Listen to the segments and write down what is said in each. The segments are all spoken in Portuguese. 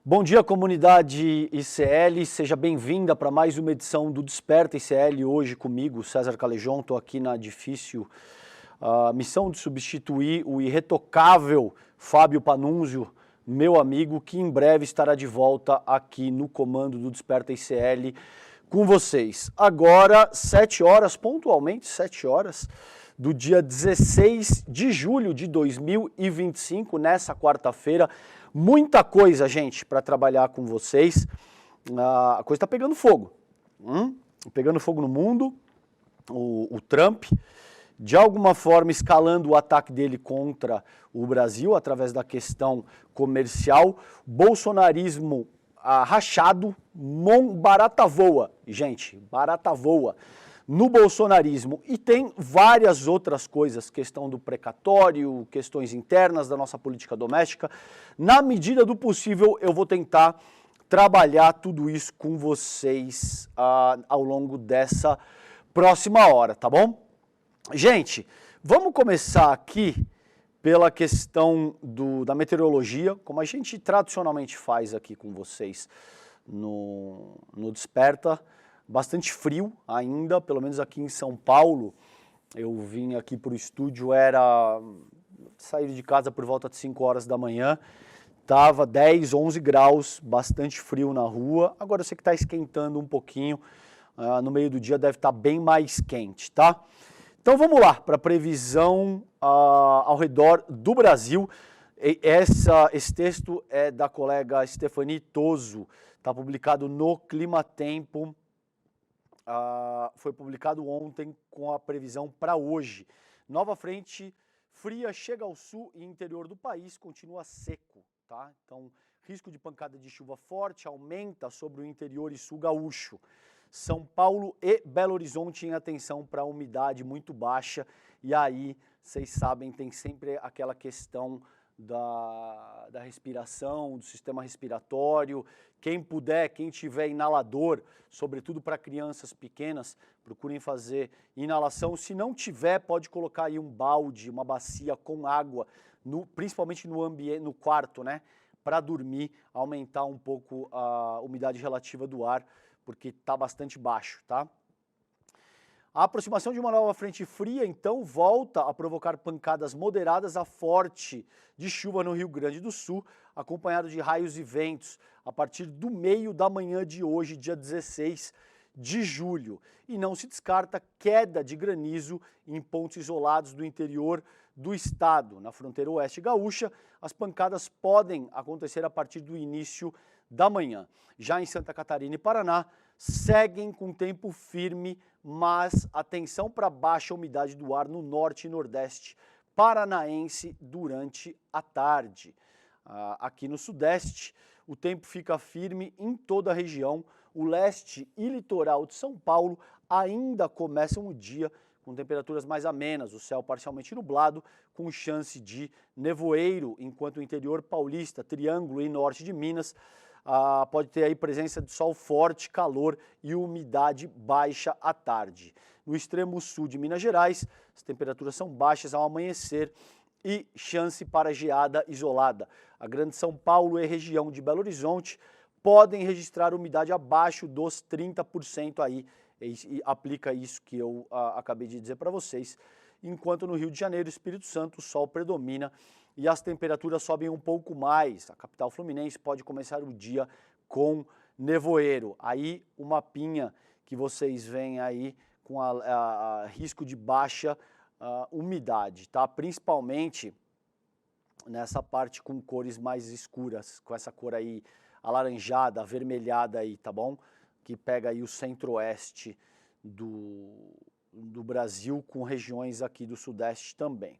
Bom dia, comunidade ICL, seja bem-vinda para mais uma edição do Desperta ICL, hoje comigo, César Calejon. Estou aqui na difícil missão de substituir o irretocável Fábio Panunzio, meu amigo, que em breve estará de volta aqui no comando do Desperta ICL com vocês. Agora, 7 horas, pontualmente 7 horas, do dia 16 de julho de 2025, nessa quarta-feira. Muita coisa, gente, para trabalhar com vocês. A coisa está pegando fogo. Pegando fogo no mundo. O Trump, de alguma forma, escalando o ataque dele contra o Brasil através da questão comercial. Bolsonarismo rachado, barata voa, gente, barata voa no bolsonarismo. E tem várias outras coisas, questão do precatório, questões internas da nossa política doméstica. Na medida do possível, eu vou tentar trabalhar tudo isso com vocês ao longo dessa próxima hora, tá bom? Gente, vamos começar aqui pela questão da meteorologia, como a gente tradicionalmente faz aqui com vocês no Desperta. Bastante frio ainda, pelo menos aqui em São Paulo. Eu vim aqui para o estúdio, saí de casa por volta de 5 horas da manhã, estava 10, 11 graus, bastante frio na rua. Agora eu sei que está esquentando um pouquinho, no meio do dia deve estar bem mais quente, tá? Então vamos lá para a previsão ao redor do Brasil. Esse texto é da colega Stephanie Toso, está publicado no Climatempo. Foi publicado ontem com a previsão para hoje. Nova frente fria chega ao sul e interior do país, continua seco, tá? Então, risco de pancada de chuva forte aumenta sobre o interior e sul gaúcho. São Paulo e Belo Horizonte em atenção para a umidade muito baixa. E aí, vocês sabem, tem sempre aquela questão da respiração, do sistema respiratório. Quem puder, quem tiver inalador, sobretudo para crianças pequenas, procurem fazer inalação. Se não tiver, pode colocar aí um balde, uma bacia com água, principalmente no quarto, né? Para dormir, aumentar um pouco a umidade relativa do ar, porque está bastante baixo, tá? A aproximação de uma nova frente fria, então, volta a provocar pancadas moderadas a forte de chuva no Rio Grande do Sul, acompanhado de raios e ventos, a partir do meio da manhã de hoje, dia 16 de julho. E não se descarta queda de granizo em pontos isolados do interior do estado. Na fronteira oeste gaúcha, as pancadas podem acontecer a partir do início da manhã. Já em Santa Catarina e Paraná, seguem com tempo firme, mas atenção para baixa umidade do ar no norte e nordeste paranaense durante a tarde. Aqui no sudeste, o tempo fica firme em toda a região. O leste e litoral de São Paulo ainda começam o dia com temperaturas mais amenas, o céu parcialmente nublado, com chance de nevoeiro, enquanto o interior paulista, Triângulo e norte de Minas pode ter aí presença de sol forte, calor e umidade baixa à tarde. No extremo sul de Minas Gerais, as temperaturas são baixas ao amanhecer e chance para geada isolada. A Grande São Paulo e região de Belo Horizonte podem registrar umidade abaixo dos 30% aí, e aplica isso que eu acabei de dizer para vocês. Enquanto no Rio de Janeiro e Espírito Santo o sol predomina e as temperaturas sobem um pouco mais. A capital fluminense pode começar o dia com nevoeiro. Aí o mapinha que vocês veem aí com risco de baixa umidade, tá? Principalmente nessa parte com cores mais escuras, com essa cor aí alaranjada, avermelhada aí, tá bom? Que pega aí o centro-oeste do Brasil com regiões aqui do sudeste também.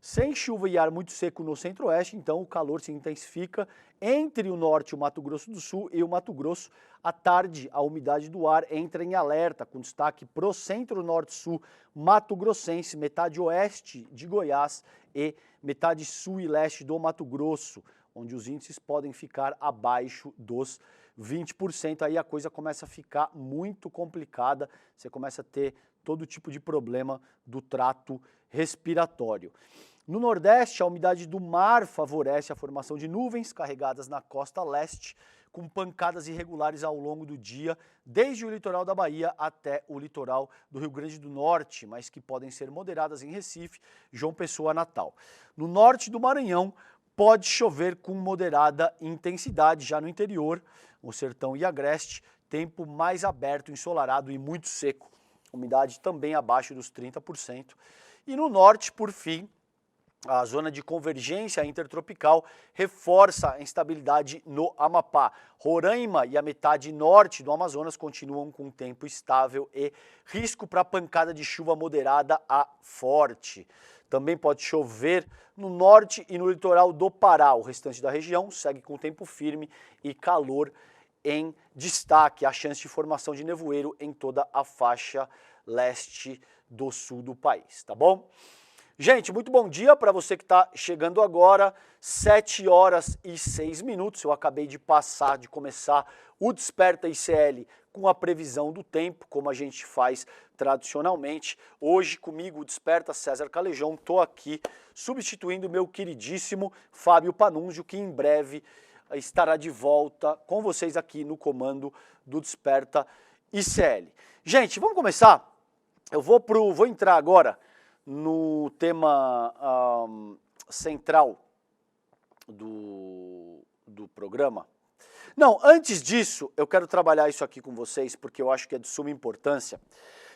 Sem chuva e ar muito seco no centro-oeste, então o calor se intensifica entre o norte, o Mato Grosso do Sul e o Mato Grosso. À tarde, a umidade do ar entra em alerta, com destaque para o centro-norte-sul Mato Grossense, metade oeste de Goiás e metade sul e leste do Mato Grosso, onde os índices podem ficar abaixo dos 20%. Aí a coisa começa a ficar muito complicada, você começa a ter todo tipo de problema do trato respiratório. No Nordeste, a umidade do mar favorece a formação de nuvens carregadas na costa leste, com pancadas irregulares ao longo do dia, desde o litoral da Bahia até o litoral do Rio Grande do Norte, mas que podem ser moderadas em Recife, João Pessoa, Natal. No norte do Maranhão, pode chover com moderada intensidade, já no interior, o Sertão e Agreste, tempo mais aberto, ensolarado e muito seco, umidade também abaixo dos 30%. E no norte, por fim, a zona de convergência intertropical reforça a instabilidade no Amapá. Roraima e a metade norte do Amazonas continuam com tempo estável e risco para pancada de chuva moderada a forte. Também pode chover no norte e no litoral do Pará. O restante da região segue com tempo firme e calor em destaque. A chance de formação de nevoeiro em toda a faixa leste do sul do país, tá bom? Gente, muito bom dia para você que está chegando agora, 7 horas e 6 minutos. Eu acabei de começar o Desperta ICL com a previsão do tempo, como a gente faz tradicionalmente. Hoje comigo o Desperta César Calejão, estou aqui substituindo o meu queridíssimo Fábio Panunzio, que em breve estará de volta com vocês aqui no comando do Desperta ICL. Gente, vamos começar? Eu vou entrar agora no tema central do programa. Não, antes disso, eu quero trabalhar isso aqui com vocês, porque eu acho que é de suma importância.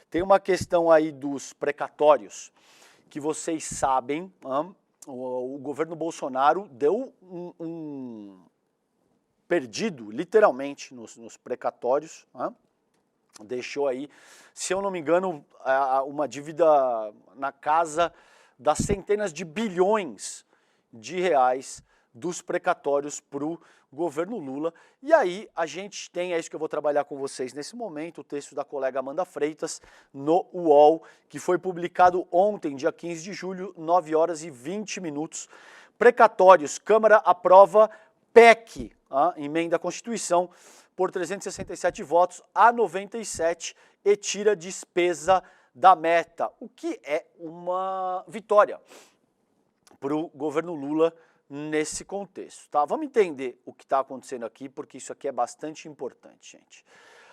Tem uma questão aí dos precatórios, que vocês sabem, o governo Bolsonaro deu um perdido, literalmente, nos precatórios, deixou aí, se eu não me engano, uma dívida na casa das centenas de bilhões de reais dos precatórios para o governo Lula. E aí a gente tem, é isso que eu vou trabalhar com vocês nesse momento, o texto da colega Amanda Freitas no UOL, que foi publicado ontem, dia 15 de julho, 9 horas e 20 minutos. Precatórios, Câmara aprova PEC, emenda à Constituição, por 367 votos a 97 e tira despesa da meta, o que é uma vitória para o governo Lula nesse contexto. Tá? Vamos entender o que está acontecendo aqui, porque isso aqui é bastante importante, gente.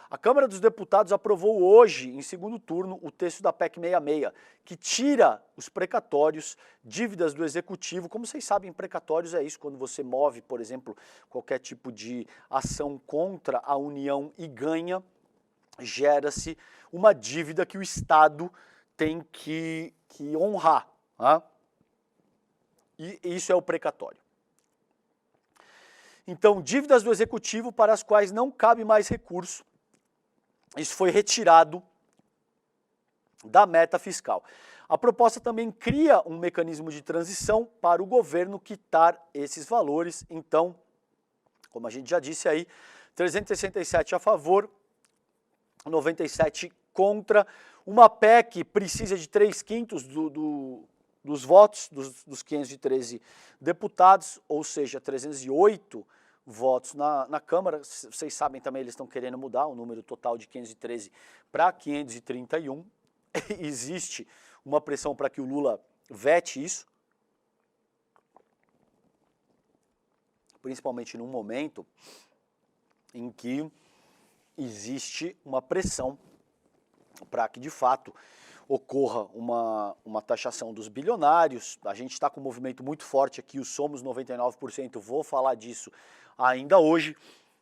A Câmara dos Deputados aprovou hoje, em segundo turno, o texto da PEC 66, que tira os precatórios, dívidas do Executivo. Como vocês sabem, precatórios é isso, quando você move, por exemplo, qualquer tipo de ação contra a União e ganha, gera-se uma dívida que o Estado tem que honrar. E isso é o precatório. Então, dívidas do Executivo para as quais não cabe mais recurso. Isso foi retirado da meta fiscal. A proposta também cria um mecanismo de transição para o governo quitar esses valores. Então, como a gente já disse aí, 367 a favor, 97 contra. Uma PEC precisa de 3/5 dos votos dos 513 deputados, ou seja, 308 votos na Câmara. Vocês sabem também, eles estão querendo mudar o número total de 513 para 531. Existe uma pressão para que o Lula vete isso, principalmente num momento em que existe uma pressão para que, de fato, ocorra uma taxação dos bilionários. A gente está com um movimento muito forte aqui, o Somos 99%, vou falar disso ainda hoje.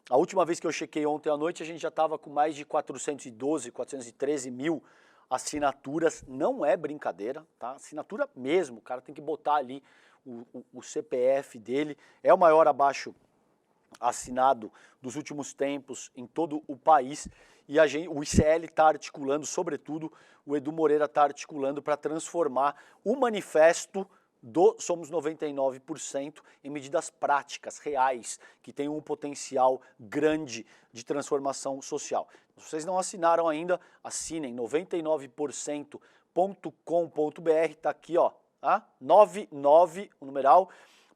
A última vez que eu chequei ontem à noite, a gente já estava com mais de 412, 413 mil assinaturas. Não é brincadeira, tá? Assinatura mesmo, o cara tem que botar ali o CPF dele. É o maior abaixo assinado dos últimos tempos em todo o país. E o ICL está articulando, sobretudo o Edu Moreira está articulando para transformar o manifesto do Somos 99% em medidas práticas, reais, que tenham um potencial grande de transformação social. Se vocês não assinaram ainda, assinem 99%.com.br, está aqui, ó, 99, o numeral,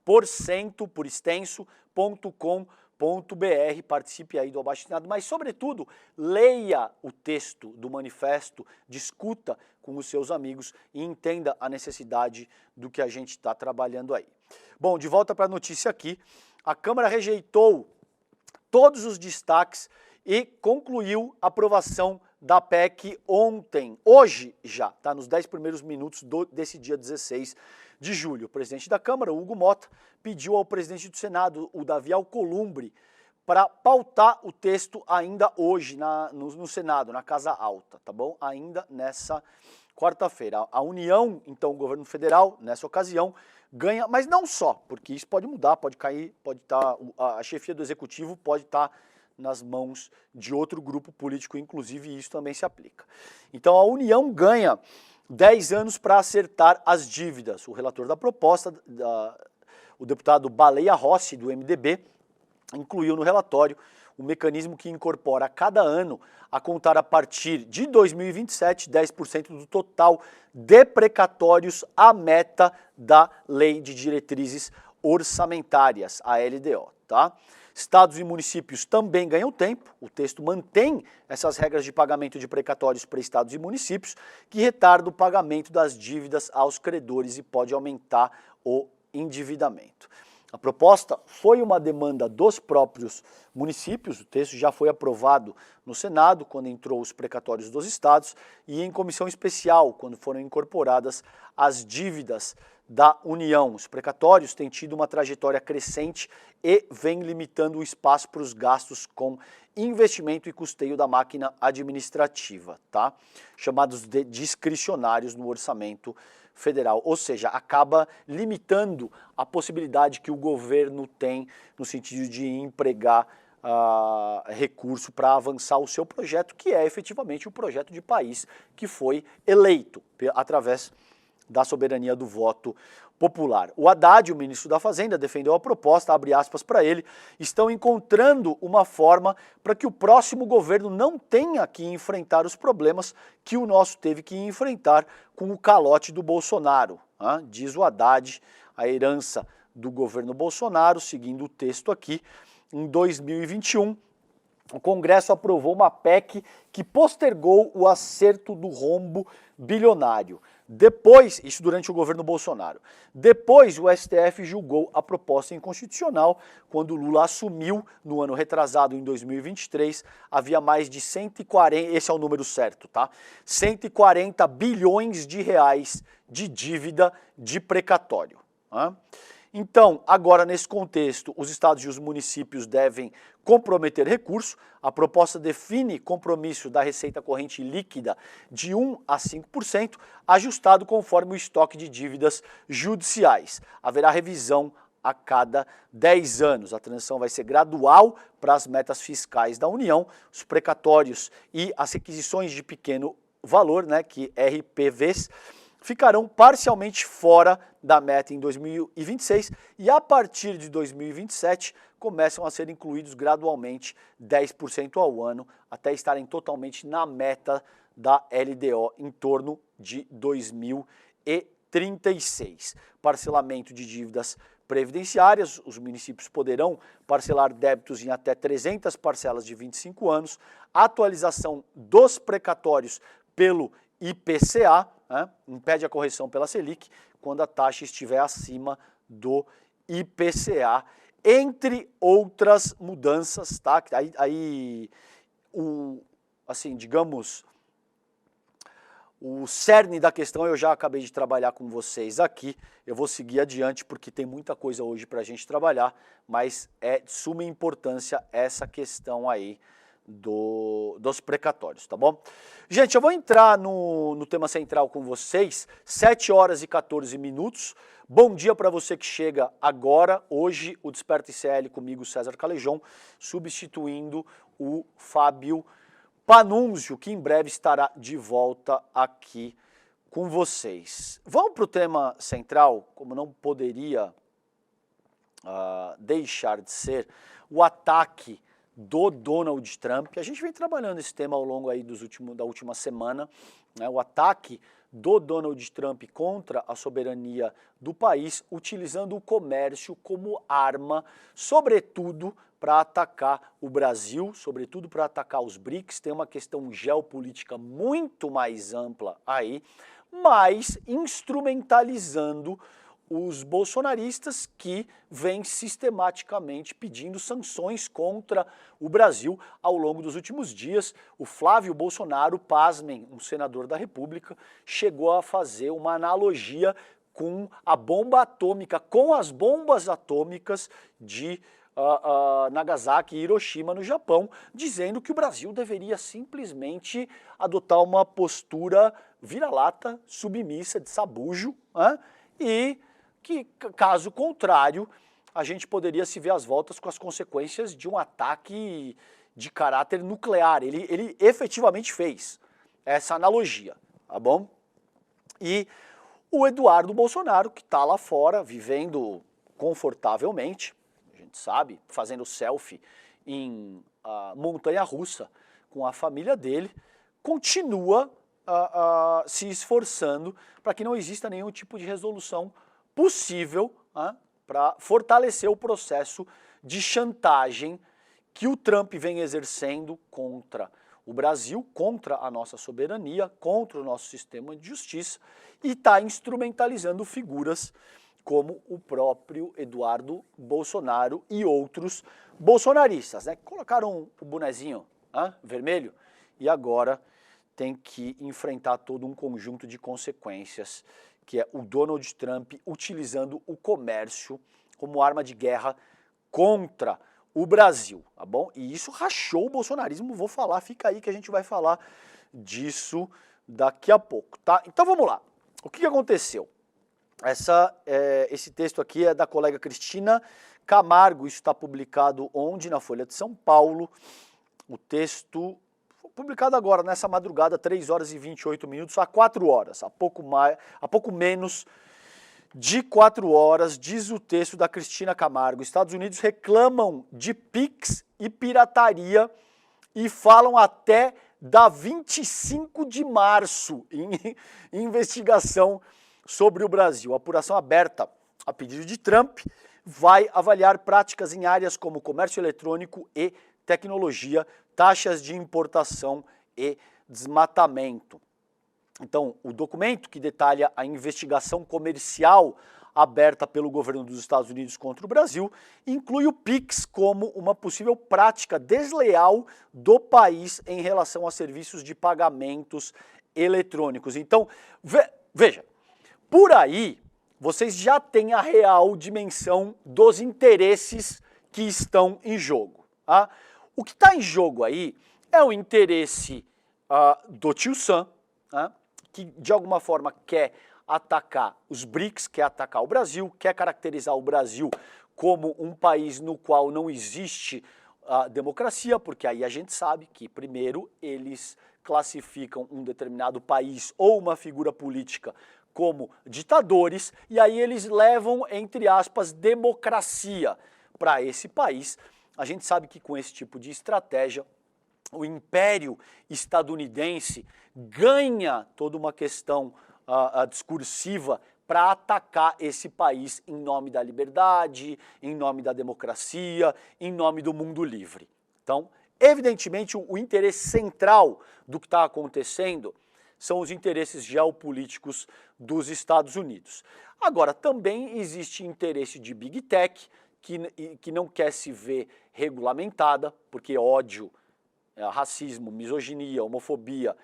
por cento, por extenso, .com.br. participe aí do abaixo-assinado, mas sobretudo leia o texto do manifesto, discuta com os seus amigos e entenda a necessidade do que a gente está trabalhando aí. Bom, de volta para a notícia aqui, a Câmara rejeitou todos os destaques e concluiu a aprovação da PEC ontem, hoje já, tá? Nos 10 primeiros minutos desse dia 16 de julho. O presidente da Câmara, Hugo Motta, pediu ao presidente do Senado, o Davi Alcolumbre, para pautar o texto ainda hoje no Senado, na Casa Alta, tá bom? Ainda nessa quarta-feira. A União, então o governo federal, nessa ocasião, ganha, mas não só, porque isso pode mudar, pode cair, pode estar, a chefia do executivo pode estar nas mãos de outro grupo político, inclusive isso também se aplica. Então a União ganha 10 anos para acertar as dívidas. O relator da proposta, o deputado Baleia Rossi, do MDB, incluiu no relatório o mecanismo que incorpora a cada ano, a contar a partir de 2027, 10% do total de precatórios à meta da Lei de Diretrizes Orçamentárias, a LDO, tá? Estados e municípios também ganham tempo, o texto mantém essas regras de pagamento de precatórios para estados e municípios, que retarda o pagamento das dívidas aos credores e pode aumentar o endividamento. A proposta foi uma demanda dos próprios municípios, o texto já foi aprovado no Senado, quando entrou os precatórios dos estados, e em comissão especial, quando foram incorporadas as dívidas da União. Os precatórios têm tido uma trajetória crescente e vem limitando o espaço para os gastos com investimento e custeio da máquina administrativa, tá? Chamados de discricionários no orçamento federal, ou seja, acaba limitando a possibilidade que o governo tem no sentido de empregar recurso para avançar o seu projeto, que é efetivamente o projeto de país que foi eleito através da soberania do voto popular. O Haddad, o ministro da Fazenda, defendeu a proposta, abre aspas para ele, estão encontrando uma forma para que o próximo governo não tenha que enfrentar os problemas que o nosso teve que enfrentar com o calote do Bolsonaro, diz o Haddad, a herança do governo Bolsonaro, seguindo o texto aqui, em 2021, o Congresso aprovou uma PEC que postergou o acerto do rombo bilionário. Depois, isso durante o governo Bolsonaro, depois o STF julgou a proposta inconstitucional quando Lula assumiu no ano retrasado, em 2023, havia mais de 140, esse é o número certo, tá? 140 bilhões de reais de dívida de precatório. Então, agora nesse contexto, os estados e os municípios devem comprometer recurso. A proposta define compromisso da receita corrente líquida de 1 a 5%, ajustado conforme o estoque de dívidas judiciais. Haverá revisão a cada 10 anos. A transição vai ser gradual para as metas fiscais da União, os precatórios e as requisições de pequeno valor, que RPVs, ficarão parcialmente fora da meta em 2026 e a partir de 2027 começam a ser incluídos gradualmente 10% ao ano até estarem totalmente na meta da LDO em torno de 2036. Parcelamento de dívidas previdenciárias, os municípios poderão parcelar débitos em até 300 parcelas de 25 anos, atualização dos precatórios pelo IPCA, impede a correção pela Selic quando a taxa estiver acima do IPCA, entre outras mudanças, tá? Digamos, o cerne da questão eu já acabei de trabalhar com vocês aqui, eu vou seguir adiante porque tem muita coisa hoje para a gente trabalhar, mas é de suma importância essa questão aí dos precatórios, tá bom? Gente, eu vou entrar no tema central com vocês, 7 horas e 14 minutos. Bom dia para você que chega agora, hoje o Desperta ICL comigo, César Calejon, substituindo o Fábio Panunzio, que em breve estará de volta aqui com vocês. Vamos para o tema central, como não poderia deixar de ser, o ataque do Donald Trump. A gente vem trabalhando esse tema ao longo aí da última semana, o ataque do Donald Trump contra a soberania do país, utilizando o comércio como arma, sobretudo para atacar o Brasil, sobretudo para atacar os BRICS. Tem uma questão geopolítica muito mais ampla aí, mas instrumentalizando os bolsonaristas que vêm sistematicamente pedindo sanções contra o Brasil ao longo dos últimos dias. O Flávio Bolsonaro, pasmem, um senador da República, chegou a fazer uma analogia com a bomba atômica, com as bombas atômicas de Nagasaki e Hiroshima no Japão, dizendo que o Brasil deveria simplesmente adotar uma postura vira-lata, submissa, de sabujo, e que, caso contrário, a gente poderia se ver às voltas com as consequências de um ataque de caráter nuclear. Ele efetivamente fez essa analogia, tá bom? E o Eduardo Bolsonaro, que está lá fora, vivendo confortavelmente, a gente sabe, fazendo selfie em montanha-russa com a família dele, continua se esforçando para que não exista nenhum tipo de resolução possível para fortalecer o processo de chantagem que o Trump vem exercendo contra o Brasil, contra a nossa soberania, contra o nosso sistema de justiça, e está instrumentalizando figuras como o próprio Eduardo Bolsonaro e outros bolsonaristas, né? Colocaram o bonezinho vermelho e agora tem que enfrentar todo um conjunto de consequências, que é o Donald Trump utilizando o comércio como arma de guerra contra o Brasil, tá bom? E isso rachou o bolsonarismo, vou falar, fica aí que a gente vai falar disso daqui a pouco, tá? Então vamos lá, o que aconteceu? Esse texto aqui é da colega Cristina Camargo, isso está publicado onde? Na Folha de São Paulo, o texto publicado agora, nessa madrugada, 3 horas e 28 minutos, há 4 horas, há pouco menos de 4 horas, diz o texto da Cristina Camargo. Estados Unidos reclamam de PIX e pirataria e falam até da 25 de março em investigação sobre o Brasil. A apuração aberta a pedido de Trump vai avaliar práticas em áreas como comércio eletrônico e tecnologia, taxas de importação e desmatamento. Então, o documento que detalha a investigação comercial aberta pelo governo dos Estados Unidos contra o Brasil inclui o PIX como uma possível prática desleal do país em relação a serviços de pagamentos eletrônicos. Então, veja, por aí vocês já têm a real dimensão dos interesses que estão em jogo. O que está em jogo aí é o interesse do tio Sam, que de alguma forma quer atacar os BRICS, quer atacar o Brasil, quer caracterizar o Brasil como um país no qual não existe democracia, porque aí a gente sabe que, primeiro, eles classificam um determinado país ou uma figura política como ditadores, e aí eles levam, entre aspas, democracia para esse país. A gente sabe que com esse tipo de estratégia, o império estadunidense ganha toda uma questão discursiva para atacar esse país em nome da liberdade, em nome da democracia, em nome do mundo livre. Então, evidentemente, o interesse central do que está acontecendo são os interesses geopolíticos dos Estados Unidos. Agora, também existe interesse de Big Tech, que não quer se ver regulamentada, porque ódio, racismo, misoginia, homofobia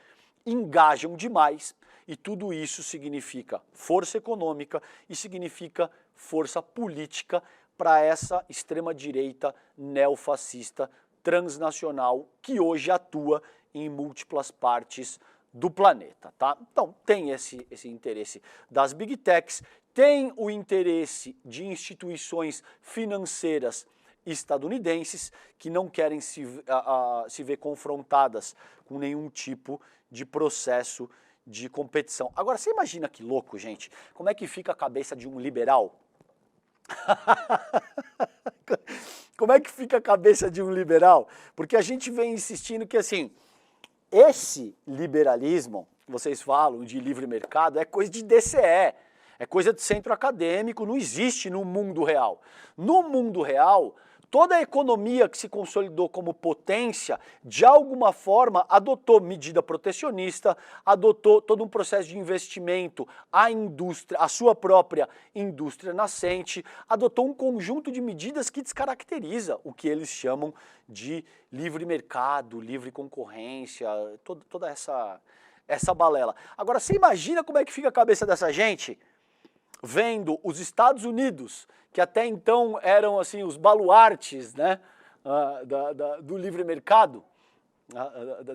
engajam demais, e tudo isso significa força econômica e significa força política para essa extrema-direita neofascista transnacional que hoje atua em múltiplas partes do planeta, tá? Então tem esse interesse das Big Techs, tem o interesse de instituições financeiras estadunidenses que não querem se ver confrontadas com nenhum tipo de processo de competição. Agora, você imagina que louco, gente, como é que fica a cabeça de um liberal? Como é que fica a cabeça de um liberal? Porque a gente vem insistindo que, assim, esse liberalismo, que vocês falam de livre mercado é coisa de DCE, é coisa de centro acadêmico, não existe no mundo real. No mundo real, toda a economia que se consolidou como potência, de alguma forma, adotou medida protecionista, adotou todo um processo de investimento à indústria, à sua própria indústria nascente, adotou um conjunto de medidas que descaracteriza o que eles chamam de livre mercado, livre concorrência, toda essa balela. Agora, você imagina como é que fica a cabeça dessa gente vendo os Estados Unidos, que até então eram assim os baluartes, né, do livre mercado,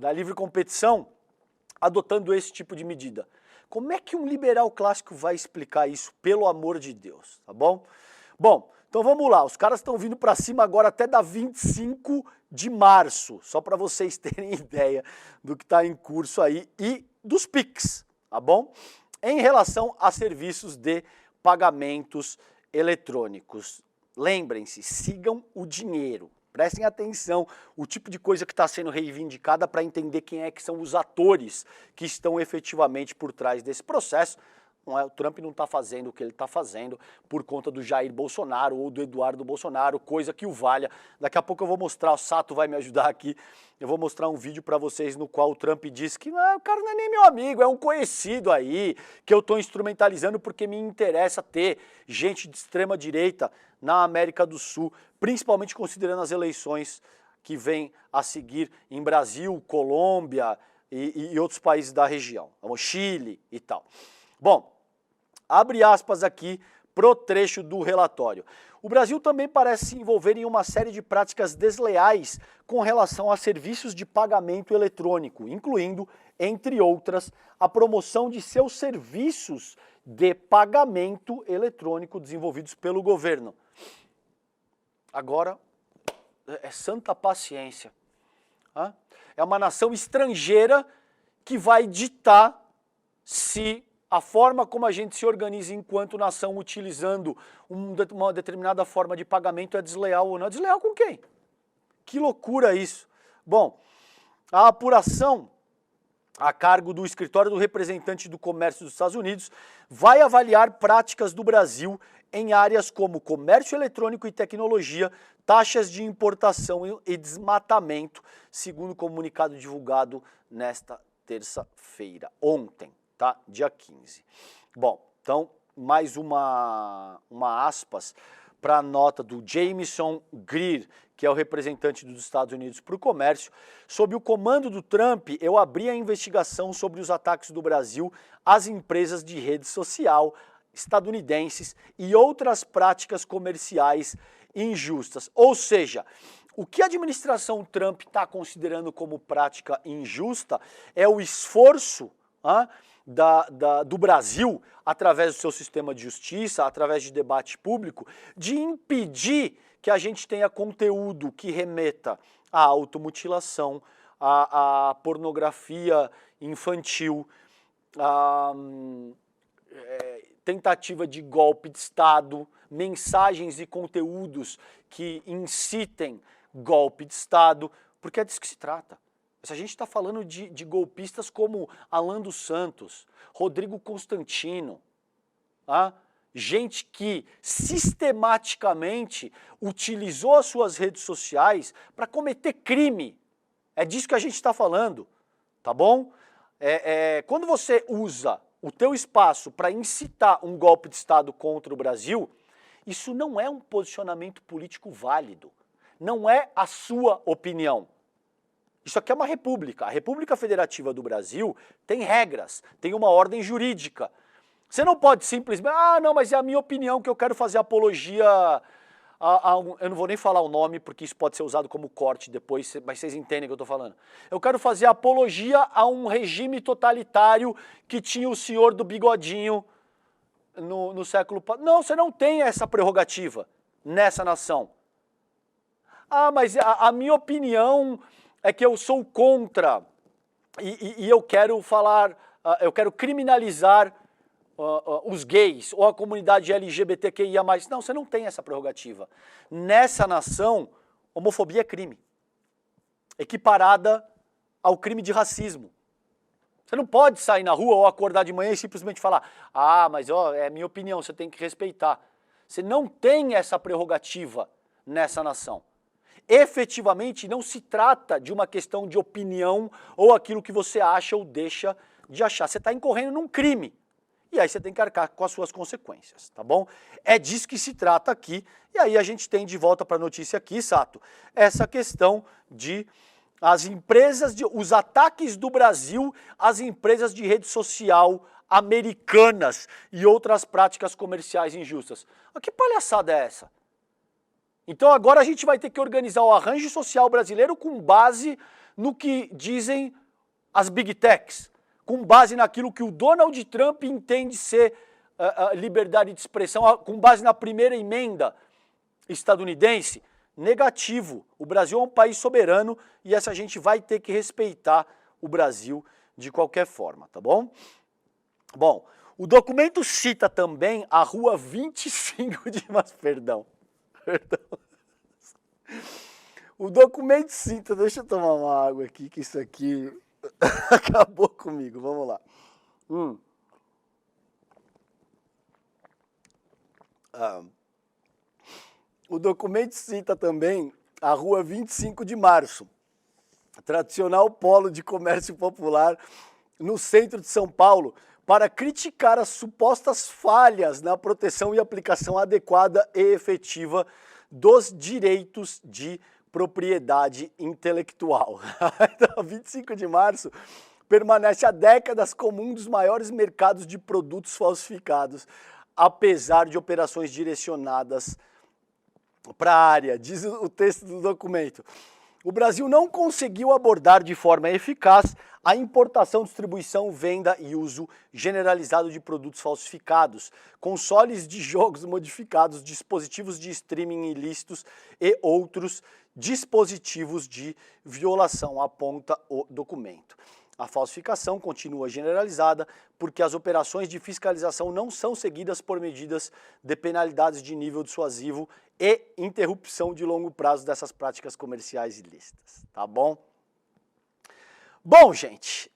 da livre competição, adotando esse tipo de medida. Como é que um liberal clássico vai explicar isso, pelo amor de Deus, tá bom? Bom, então vamos lá, os caras estão vindo para cima agora até da 25 de março, só para vocês terem ideia do que está em curso aí e dos PIX, tá bom? Em relação a serviços de pagamentos eletrônicos. Lembrem-se, sigam o dinheiro. Prestem atenção o tipo de coisa que está sendo reivindicada para entender quem é que são os atores que estão efetivamente por trás desse processo. O Trump não está fazendo o que ele está fazendo por conta do Jair Bolsonaro ou do Eduardo Bolsonaro, coisa que o valha. Daqui a pouco eu vou mostrar, o Sato vai me ajudar aqui, eu vou mostrar um vídeo para vocês no qual o Trump diz que o cara não é nem meu amigo, é um conhecido aí, que eu estou instrumentalizando porque me interessa ter gente de extrema direita na América do Sul, principalmente considerando as eleições que vêm a seguir em Brasil, Colômbia e outros países da região, como Chile e tal. Bom, abre aspas aqui pro trecho do relatório. O Brasil também parece se envolver em uma série de práticas desleais com relação a serviços de pagamento eletrônico, incluindo, entre outras, a promoção de seus serviços de pagamento eletrônico desenvolvidos pelo governo. Agora, é santa paciência. É uma nação estrangeira que vai ditar se a forma como a gente se organiza enquanto nação utilizando uma determinada forma de pagamento é desleal ou não. É desleal com quem? Que loucura isso. Bom, a apuração a cargo do Escritório do Representante do Comércio dos Estados Unidos vai avaliar práticas do Brasil em áreas como comércio eletrônico e tecnologia, taxas de importação e desmatamento, segundo o comunicado divulgado nesta terça-feira, ontem. Tá? Dia 15. Bom, então, mais uma aspas para a nota do Jamieson Greer, que é o representante dos Estados Unidos para o comércio. Sob o comando do Trump, eu abri a investigação sobre os ataques do Brasil às empresas de rede social estadunidenses e outras práticas comerciais injustas. Ou seja, o que a administração Trump está considerando como prática injusta é o esforço do Brasil, através do seu sistema de justiça, através de debate público, de impedir que a gente tenha conteúdo que remeta à automutilação, à pornografia infantil, à tentativa de golpe de Estado, mensagens e conteúdos que incitem golpe de Estado, porque é disso que se trata. Se a gente está falando de golpistas como Alan dos Santos, Rodrigo Constantino, gente que sistematicamente utilizou as suas redes sociais para cometer crime. É disso que a gente está falando, tá bom? Quando você usa o teu espaço para incitar um golpe de Estado contra o Brasil, isso não é um posicionamento político válido, não é a sua opinião. Isso aqui é uma república. A República Federativa do Brasil tem regras, tem uma ordem jurídica. Você não pode simplesmente, não, mas é a minha opinião que eu quero fazer apologia eu não vou nem falar o nome porque isso pode ser usado como corte depois, mas vocês entendem o que eu estou falando. Eu quero fazer apologia a um regime totalitário que tinha o senhor do bigodinho no século passado. Não, você não tem essa prerrogativa nessa nação. Mas a minha opinião é que eu sou contra e eu quero falar, eu quero criminalizar os gays ou a comunidade LGBTQIA+. Não, você não tem essa prerrogativa. Nessa nação, homofobia é crime, equiparada ao crime de racismo. Você não pode sair na rua ou acordar de manhã e simplesmente falar, ah, mas ó, é minha opinião, você tem que respeitar. Você não tem essa prerrogativa nessa nação. Efetivamente, não se trata de uma questão de opinião ou aquilo que você acha ou deixa de achar. Você está incorrendo num crime. E aí você tem que arcar com as suas consequências, tá bom? É disso que se trata aqui. E aí a gente tem de volta para a notícia aqui, Sato, essa questão de as empresas, os ataques do Brasil às empresas de rede social americanas e outras práticas comerciais injustas. Ah, que palhaçada é essa? Então agora a gente vai ter que organizar o arranjo social brasileiro com base no que dizem as big techs, com base naquilo que o Donald Trump entende ser liberdade de expressão, com base na primeira emenda estadunidense. Negativo. O Brasil é um país soberano e essa gente vai ter que respeitar o Brasil de qualquer forma, tá bom? Bom, o documento cita também a rua 25 de março, perdão. O documento cita, deixa eu tomar uma água aqui, que isso aqui acabou comigo, vamos lá. O documento cita também a rua 25 de março, tradicional polo de comércio popular no centro de São Paulo, para criticar as supostas falhas na proteção e aplicação adequada e efetiva dos direitos de propriedade intelectual. Então, 25 de março permanece há décadas como um dos maiores mercados de produtos falsificados, apesar de operações direcionadas para a área, diz o texto do documento. O Brasil não conseguiu abordar de forma eficaz a importação, distribuição, venda e uso generalizado de produtos falsificados, consoles de jogos modificados, dispositivos de streaming ilícitos e outros dispositivos de violação, aponta o documento. A falsificação continua generalizada porque as operações de fiscalização não são seguidas por medidas de penalidades de nível dissuasivo e interrupção de longo prazo dessas práticas comerciais ilícitas, tá bom? Bom, gente,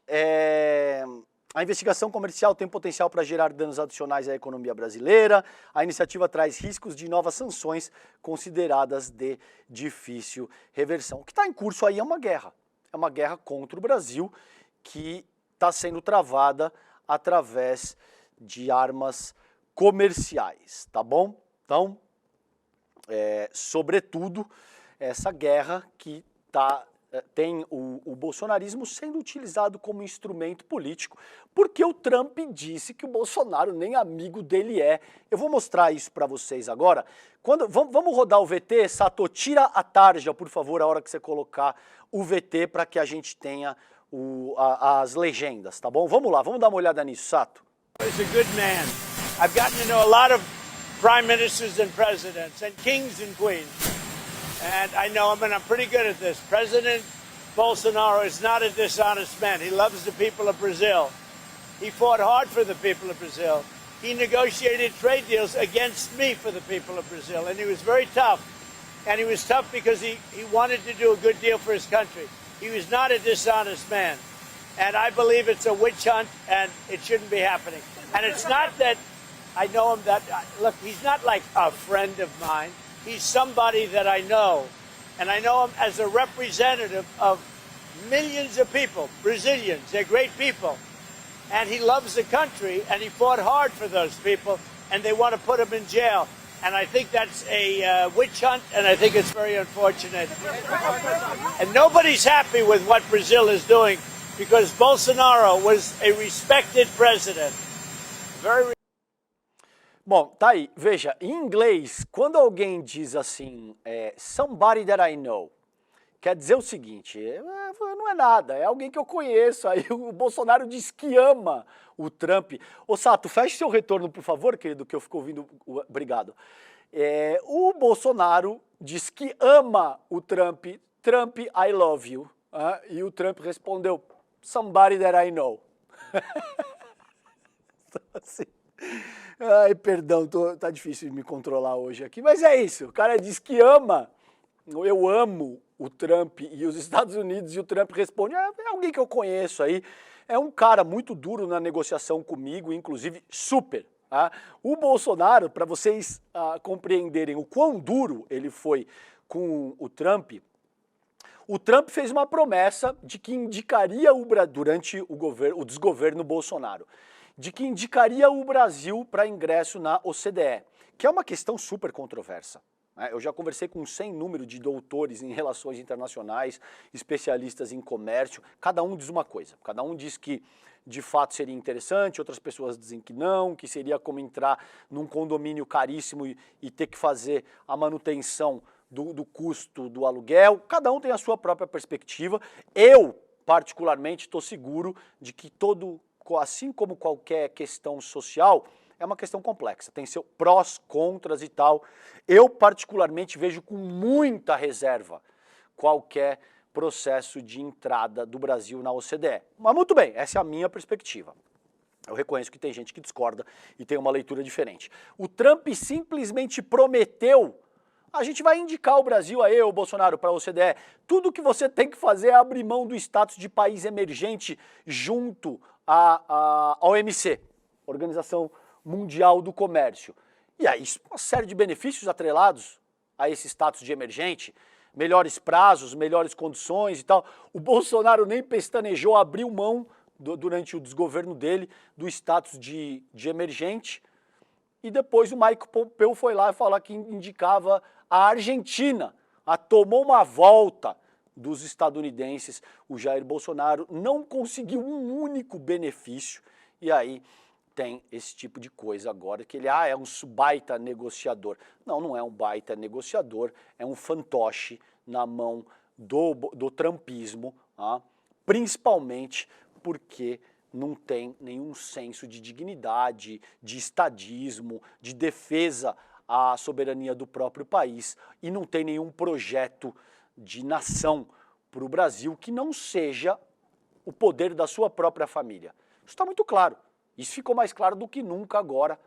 a investigação comercial tem potencial para gerar danos adicionais à economia brasileira. A iniciativa traz riscos de novas sanções consideradas de difícil reversão. O que está em curso aí é uma guerra contra o Brasil que está sendo travada através de armas comerciais, tá bom? Então, sobretudo, essa guerra que tem o bolsonarismo sendo utilizado como instrumento político, porque o Trump disse que o Bolsonaro nem amigo dele é. Eu vou mostrar isso para vocês agora. Vamos rodar o VT, Sato, tira a tarja, por favor, a hora que você colocar o VT para que a gente tenha as legendas, tá bom? Vamos lá, vamos dar uma olhada nisso, Sato. He's a good man. I've gotten to know a lot of prime ministers and presidents and kings and queens. And I know him, and I'm pretty good at this. President Bolsonaro is not a dishonest man. He loves the people of Brazil. He fought hard for the people of Brazil. He negotiated trade deals against me for the people of Brazil, and he was very tough. And he was tough because he wanted to do a good deal for his country. He was not a dishonest man. And I believe it's a witch hunt, and it shouldn't be happening. And it's not that I know him look, he's not like a friend of mine. He's somebody that I know, and I know him as a representative of millions of people, Brazilians. They're great people, and he loves the country, and he fought hard for those people, and they want to put him in jail. And I think that's a witch hunt, and I think it's very unfortunate. And nobody's happy with what Brazil is doing, because Bolsonaro was a respected president. Bom, tá aí. Veja, em inglês, quando alguém diz assim, somebody that I know, quer dizer o seguinte, não é nada, é alguém que eu conheço. Aí o Bolsonaro diz que ama o Trump. Ô Sato, feche seu retorno, por favor, querido, que eu fico ouvindo. Obrigado. O Bolsonaro diz que ama o Trump. Trump, I love you. E o Trump respondeu, somebody that I know. Assim. Ai, perdão, tá difícil de me controlar hoje aqui, mas é isso, o cara diz que ama, eu amo o Trump e os Estados Unidos, e o Trump responde, é alguém que eu conheço aí, é um cara muito duro na negociação comigo, inclusive super. Tá? O Bolsonaro, para vocês compreenderem o quão duro ele foi com o Trump fez uma promessa de que indicaria durante o desgoverno Bolsonaro, de que indicaria o Brasil para ingresso na OCDE, que é uma questão super controversa. Eu já conversei com um sem número de doutores em relações internacionais, especialistas em comércio, cada um diz uma coisa, cada um diz que de fato seria interessante, outras pessoas dizem que não, que seria como entrar num condomínio caríssimo e ter que fazer a manutenção do custo do aluguel, cada um tem a sua própria perspectiva. Eu, particularmente, estou seguro de que assim como qualquer questão social, é uma questão complexa, tem seus prós, contras e tal. Eu, particularmente, vejo com muita reserva qualquer processo de entrada do Brasil na OCDE. Mas muito bem, essa é a minha perspectiva. Eu reconheço que tem gente que discorda e tem uma leitura diferente. O Trump simplesmente prometeu: a gente vai indicar o Brasil aí, o Bolsonaro, para a OCDE. Tudo que você tem que fazer é abrir mão do status de país emergente junto à OMC, Organização Mundial do Comércio. E aí, uma série de benefícios atrelados a esse status de emergente, melhores prazos, melhores condições e tal. O Bolsonaro nem pestanejou, abriu mão, durante o desgoverno dele, do status de emergente. E depois o Mike Pompeo foi lá e falou que indicava a Argentina. Tomou uma volta dos estadunidenses. O Jair Bolsonaro não conseguiu um único benefício. E aí tem esse tipo de coisa agora, que ele é um baita negociador. Não, não é um baita negociador, é um fantoche na mão do trumpismo, principalmente porque não tem nenhum senso de dignidade, de estadismo, de defesa à soberania do próprio país e não tem nenhum projeto de nação para o Brasil que não seja o poder da sua própria família. Isso está muito claro. Isso ficou mais claro do que nunca agora,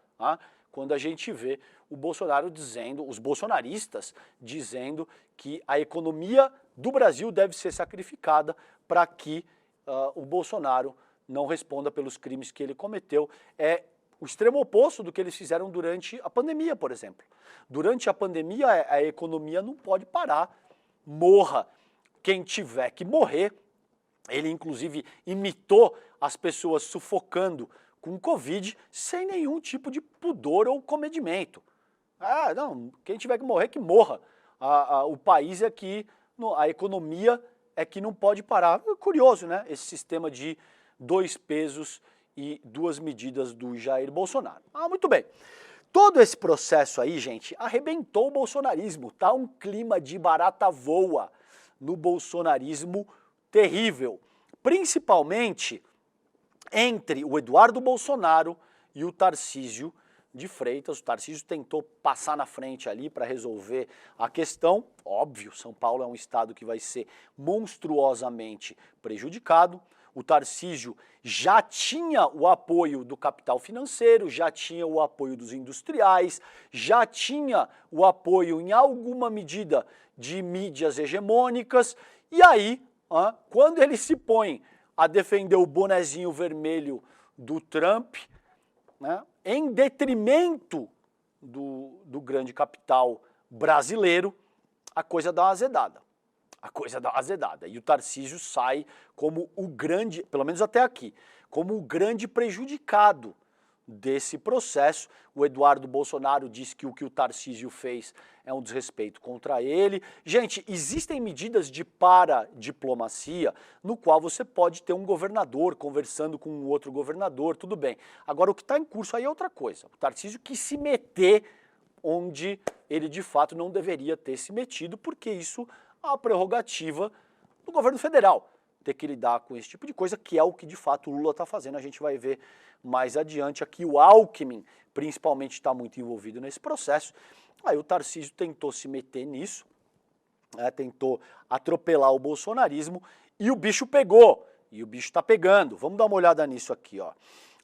quando a gente vê o Bolsonaro dizendo, os bolsonaristas dizendo que a economia do Brasil deve ser sacrificada para que o Bolsonaro não responda pelos crimes que ele cometeu. É o extremo oposto do que eles fizeram durante a pandemia, por exemplo. Durante a pandemia, a economia não pode parar. Morra quem tiver que morrer. Ele, inclusive, imitou as pessoas sufocando com Covid sem nenhum tipo de pudor ou comedimento. Não, quem tiver que morrer, que morra. O país é que, a economia é que não pode parar. É curioso, né? Esse sistema de 2 pesos e 2 medidas do Jair Bolsonaro. Muito bem. Todo esse processo aí, gente, arrebentou o bolsonarismo. Tá um clima de barata voa no bolsonarismo terrível. Principalmente entre o Eduardo Bolsonaro e o Tarcísio de Freitas. O Tarcísio tentou passar na frente ali para resolver a questão. Óbvio, São Paulo é um estado que vai ser monstruosamente prejudicado. O Tarcísio já tinha o apoio do capital financeiro, já tinha o apoio dos industriais, já tinha o apoio, em alguma medida, de mídias hegemônicas. E aí, quando ele se põe a defender o bonezinho vermelho do Trump, em detrimento do grande capital brasileiro, a coisa dá uma azedada. E o Tarcísio sai como o grande, pelo menos até aqui, como o grande prejudicado desse processo. O Eduardo Bolsonaro diz que o Tarcísio fez é um desrespeito contra ele. Gente, existem medidas de paradiplomacia no qual você pode ter um governador conversando com um outro governador, tudo bem. Agora, o que está em curso aí é outra coisa. O Tarcísio quis se meter onde ele de fato não deveria ter se metido, porque isso é a prerrogativa do governo federal, ter que lidar com esse tipo de coisa, que é o que de fato o Lula está fazendo. A gente vai ver mais adiante aqui. O Alckmin, principalmente, está muito envolvido nesse processo. Aí o Tarcísio tentou se meter nisso, tentou atropelar o bolsonarismo e o bicho pegou. E o bicho está pegando. Vamos dar uma olhada nisso aqui, ó.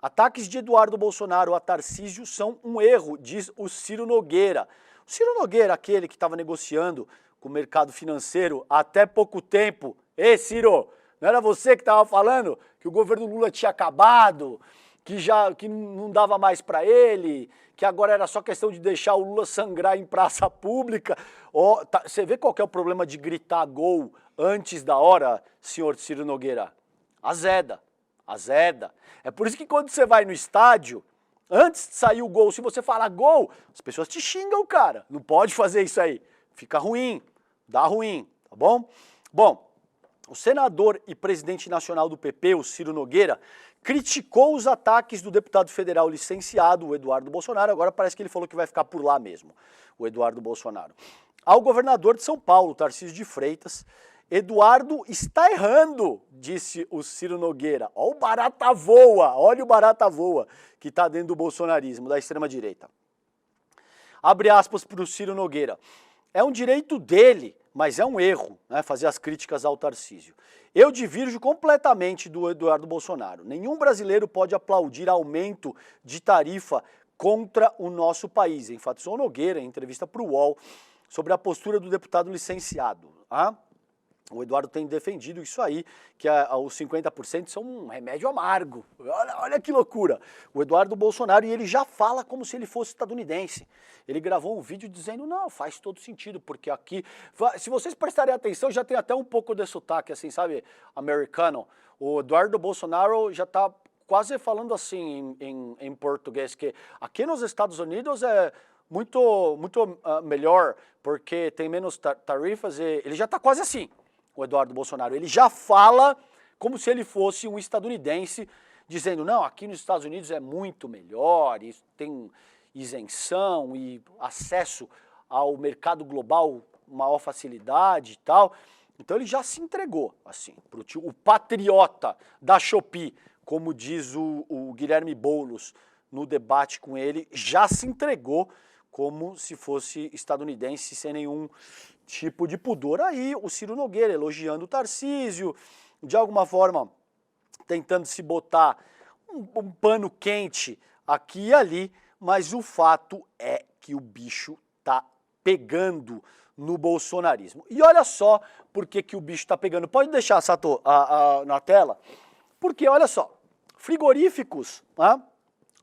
Ataques de Eduardo Bolsonaro a Tarcísio são um erro, diz o Ciro Nogueira. O Ciro Nogueira, aquele que estava negociando com o mercado financeiro até pouco tempo. Ciro, Não era você que estava falando que o governo Lula tinha acabado, que não dava mais para ele, que agora era só questão de deixar o Lula sangrar em praça pública? Você vê qual que é o problema de gritar gol antes da hora, senhor Ciro Nogueira? Azeda. É por isso que quando você vai no estádio, antes de sair o gol, se você falar gol, as pessoas te xingam, cara. Não pode fazer isso aí. Fica ruim, dá ruim, tá bom? Bom, o senador e presidente nacional do PP, o Ciro Nogueira, criticou os ataques do deputado federal licenciado, o Eduardo Bolsonaro. Agora parece que ele falou que vai ficar por lá mesmo, o Eduardo Bolsonaro. Ao governador de São Paulo, Tarcísio de Freitas, Eduardo está errando, disse o Ciro Nogueira. Olha o barata voa que está dentro do bolsonarismo, da extrema-direita. Abre aspas para o Ciro Nogueira. É um direito dele, mas é um erro, né, fazer as críticas ao Tarcísio. Eu divirjo completamente do Eduardo Bolsonaro. Nenhum brasileiro pode aplaudir aumento de tarifa contra o nosso país, enfatizou Nogueira em entrevista para o UOL sobre a postura do deputado licenciado. O Eduardo tem defendido isso aí, que os 50% são um remédio amargo. Olha que loucura. O Eduardo Bolsonaro, e ele já fala como se ele fosse estadunidense. Ele gravou um vídeo dizendo, não, faz todo sentido, porque aqui... Se vocês prestarem atenção, já tem até um pouco de sotaque, assim, sabe, americano. O Eduardo Bolsonaro já está quase falando assim em português, que aqui nos Estados Unidos é muito melhor, porque tem menos tarifas, e ele já está quase assim. O Eduardo Bolsonaro, ele já fala como se ele fosse um estadunidense, dizendo, não, aqui nos Estados Unidos é muito melhor, e tem isenção e acesso ao mercado global, maior facilidade e tal. Então ele já se entregou, assim, o patriota da Shopee, como diz o Guilherme Boulos no debate com ele, já se entregou como se fosse estadunidense, sem nenhum tipo de pudor. Aí o Ciro Nogueira elogiando o Tarcísio, de alguma forma tentando se botar um pano quente aqui e ali, mas o fato é que o bicho tá pegando no bolsonarismo. E olha só por que o bicho tá pegando. Pode deixar, Sato, na tela? Porque, olha só, frigoríficos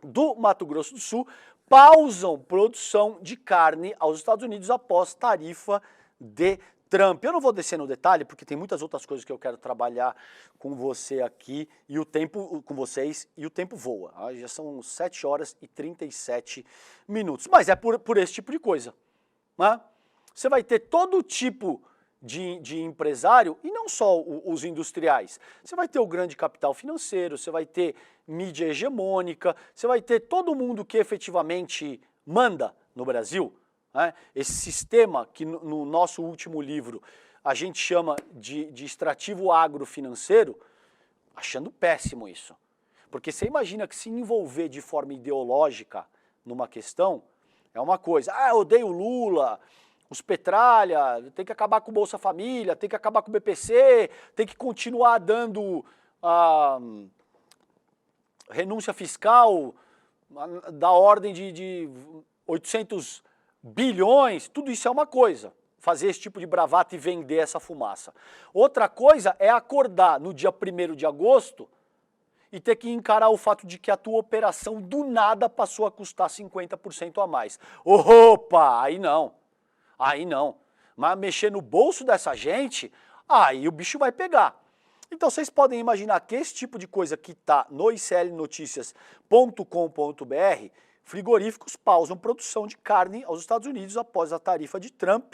do Mato Grosso do Sul pausam produção de carne aos Estados Unidos após tarifa de Trump. Eu não vou descer no detalhe, porque tem muitas outras coisas que eu quero trabalhar com você aqui, e o tempo com vocês, e o tempo voa. Já são 7 horas e 37 minutos. Mas é por esse tipo de coisa. Você vai ter todo tipo de empresário, e não só os industriais. Você vai ter o grande capital financeiro, você vai ter mídia hegemônica, você vai ter todo mundo que efetivamente manda no Brasil. Esse sistema que no nosso último livro a gente chama de extrativo agrofinanceiro, achando péssimo isso. Porque você imagina que se envolver de forma ideológica numa questão é uma coisa. Eu odeio o Lula, os Petralha, tem que acabar com o Bolsa Família, tem que acabar com o BPC, tem que continuar dando renúncia fiscal da ordem de 800 bilhões, tudo isso é uma coisa, fazer esse tipo de bravata e vender essa fumaça. Outra coisa é acordar no dia 1º de agosto e ter que encarar o fato de que a tua operação do nada passou a custar 50% a mais. Opa, aí não. Mas mexer no bolso dessa gente, aí o bicho vai pegar. Então vocês podem imaginar que esse tipo de coisa que está no iclnoticias.com.br, frigoríficos pausam produção de carne aos Estados Unidos após a tarifa de Trump.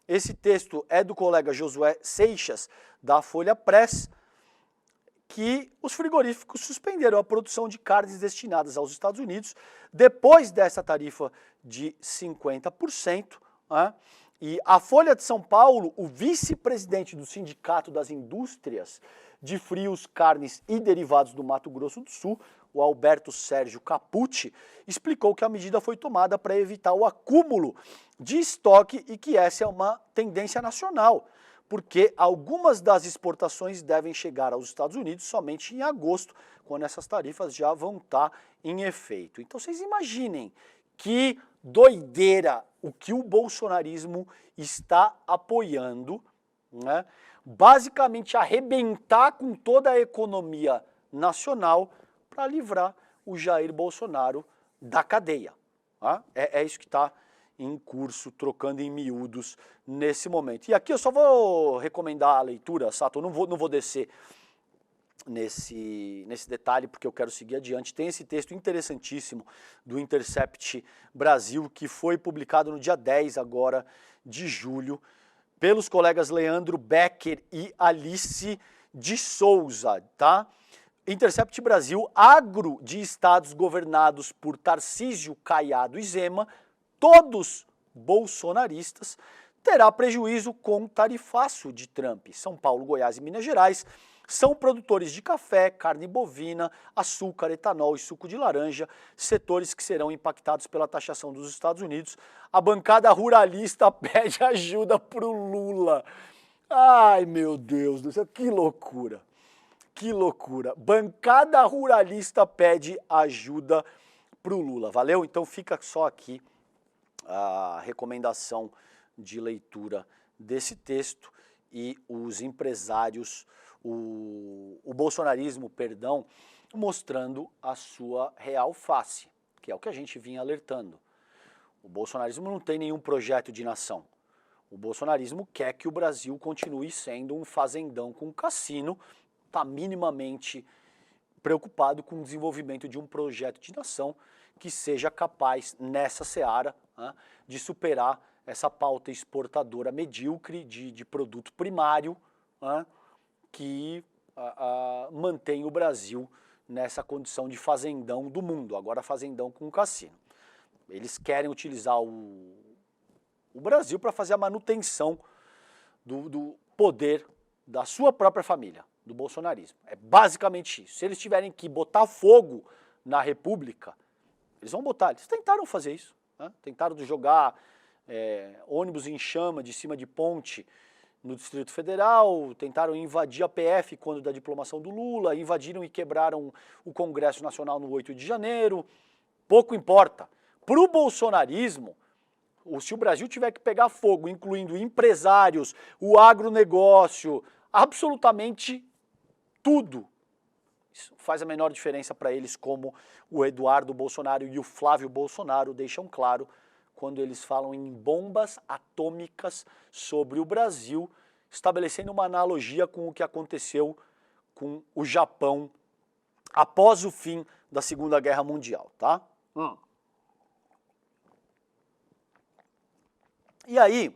Esse texto é do colega Josué Seixas, da Folha Press, que os frigoríficos suspenderam a produção de carnes destinadas aos Estados Unidos depois dessa tarifa de 50%. E a Folha de São Paulo, o vice-presidente do Sindicato das Indústrias de Frios, Carnes e Derivados do Mato Grosso do Sul, o Alberto Sérgio Capucci, explicou que a medida foi tomada para evitar o acúmulo de estoque e que essa é uma tendência nacional, porque algumas das exportações devem chegar aos Estados Unidos somente em agosto, quando essas tarifas já vão estar em efeito. Então vocês imaginem que doideira o que o bolsonarismo está apoiando, né, basicamente arrebentar com toda a economia nacional para livrar o Jair Bolsonaro da cadeia. Tá? É isso que está em curso, trocando em miúdos nesse momento. E aqui eu só vou recomendar a leitura, Sato, eu não vou descer nesse detalhe, porque eu quero seguir adiante. Tem esse texto interessantíssimo do Intercept Brasil, que foi publicado no dia 10 agora de julho, pelos colegas Leandro Becker e Alice de Souza, tá? Intercept Brasil, agro de estados governados por Tarcísio, Caiado e Zema, todos bolsonaristas, terá prejuízo com tarifaço de Trump. São Paulo, Goiás e Minas Gerais são produtores de café, carne bovina, açúcar, etanol e suco de laranja, setores que serão impactados pela taxação dos Estados Unidos. A bancada ruralista pede ajuda pro Lula. Ai, meu Deus do céu, que loucura. Que loucura. Bancada ruralista pede ajuda pro Lula. Valeu? Então fica só aqui a recomendação de leitura desse texto e os empresários, o bolsonarismo, perdão, mostrando a sua real face, que é o que a gente vinha alertando. O bolsonarismo não tem nenhum projeto de nação. O bolsonarismo quer que o Brasil continue sendo um fazendão com cassino, está minimamente preocupado com o desenvolvimento de um projeto de nação que seja capaz, nessa seara, de superar essa pauta exportadora medíocre de produto primário, que mantém o Brasil nessa condição de fazendão do mundo, agora fazendão com cassino. Eles querem utilizar o Brasil para fazer a manutenção do poder da sua própria família, do bolsonarismo. É basicamente isso. Se eles tiverem que botar fogo na República, eles vão botar. Eles tentaram fazer isso. Tentaram jogar ônibus em chama de cima de ponte no Distrito Federal, tentaram invadir a PF quando da diplomação do Lula, invadiram e quebraram o Congresso Nacional no 8 de janeiro. Pouco importa. Para o bolsonarismo, se o Brasil tiver que pegar fogo, incluindo empresários, o agronegócio, absolutamente tudo, isso faz a menor diferença para eles, como o Eduardo Bolsonaro e o Flávio Bolsonaro deixam claro quando eles falam em bombas atômicas sobre o Brasil, estabelecendo uma analogia com o que aconteceu com o Japão após o fim da Segunda Guerra Mundial, tá? E aí,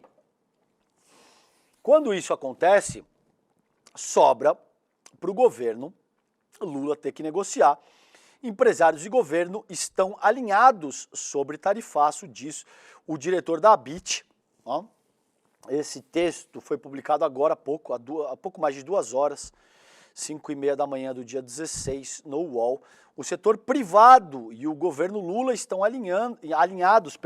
quando isso acontece, sobra para o governo Lula ter que negociar. Empresários e governo estão alinhados sobre tarifaço, diz o diretor da ABIT. Esse texto foi publicado agora há pouco mais de 2 horas, 5h30 da manhã do dia 16, no UOL. O setor privado e o governo Lula estão alinhados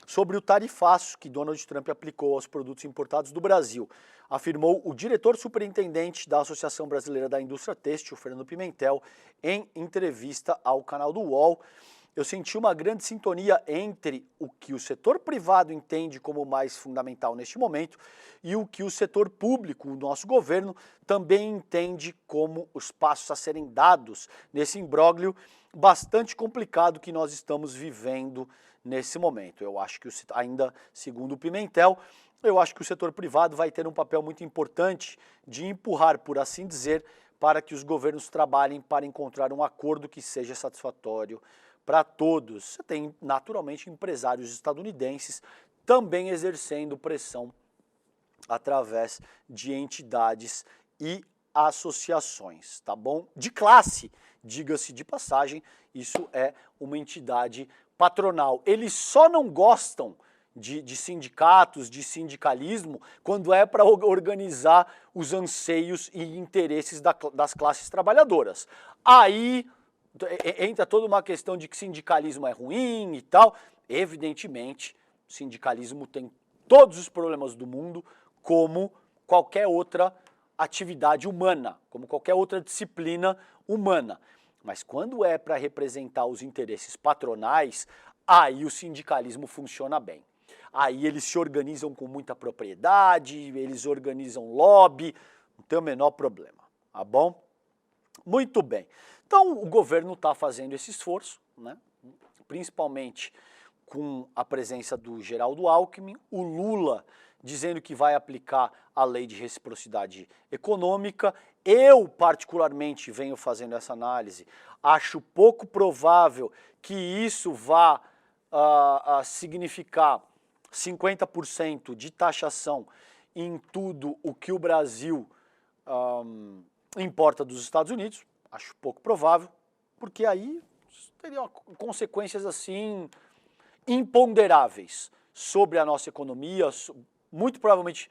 sobre o tarifaço que Donald Trump aplicou aos produtos importados do Brasil, afirmou o diretor superintendente da Associação Brasileira da Indústria Têxtil, Fernando Pimentel, em entrevista ao canal do UOL. Eu senti uma grande sintonia entre o que o setor privado entende como mais fundamental neste momento e o que o setor público, o nosso governo, também entende como os passos a serem dados nesse imbróglio bastante complicado que nós estamos vivendo nesse momento. Eu acho que, ainda segundo o Pimentel, eu acho que o setor privado vai ter um papel muito importante de empurrar, por assim dizer, para que os governos trabalhem para encontrar um acordo que seja satisfatório para todos. Você tem, naturalmente, empresários estadunidenses também exercendo pressão através de entidades e associações, tá bom? De classe, diga-se de passagem, isso é uma entidade patronal. Eles só não gostam de sindicatos, de sindicalismo, quando é para organizar os anseios e interesses das classes trabalhadoras. Aí entra toda uma questão de que sindicalismo é ruim e tal. Evidentemente, o sindicalismo tem todos os problemas do mundo, como qualquer outra atividade humana, como qualquer outra disciplina humana. Mas quando é para representar os interesses patronais, aí o sindicalismo funciona bem. aí eles se organizam com muita propriedade, eles organizam lobby, não tem o menor problema, tá bom? Muito bem. Então o governo está fazendo esse esforço, né? Principalmente com a presença do Geraldo Alckmin, o Lula dizendo que vai aplicar a lei de reciprocidade econômica. Eu, particularmente, venho fazendo essa análise, acho pouco provável que isso vá significar 50% de taxação em tudo o que o Brasil importa dos Estados Unidos. Acho pouco provável, porque aí teria consequências assim imponderáveis sobre a nossa economia. Muito provavelmente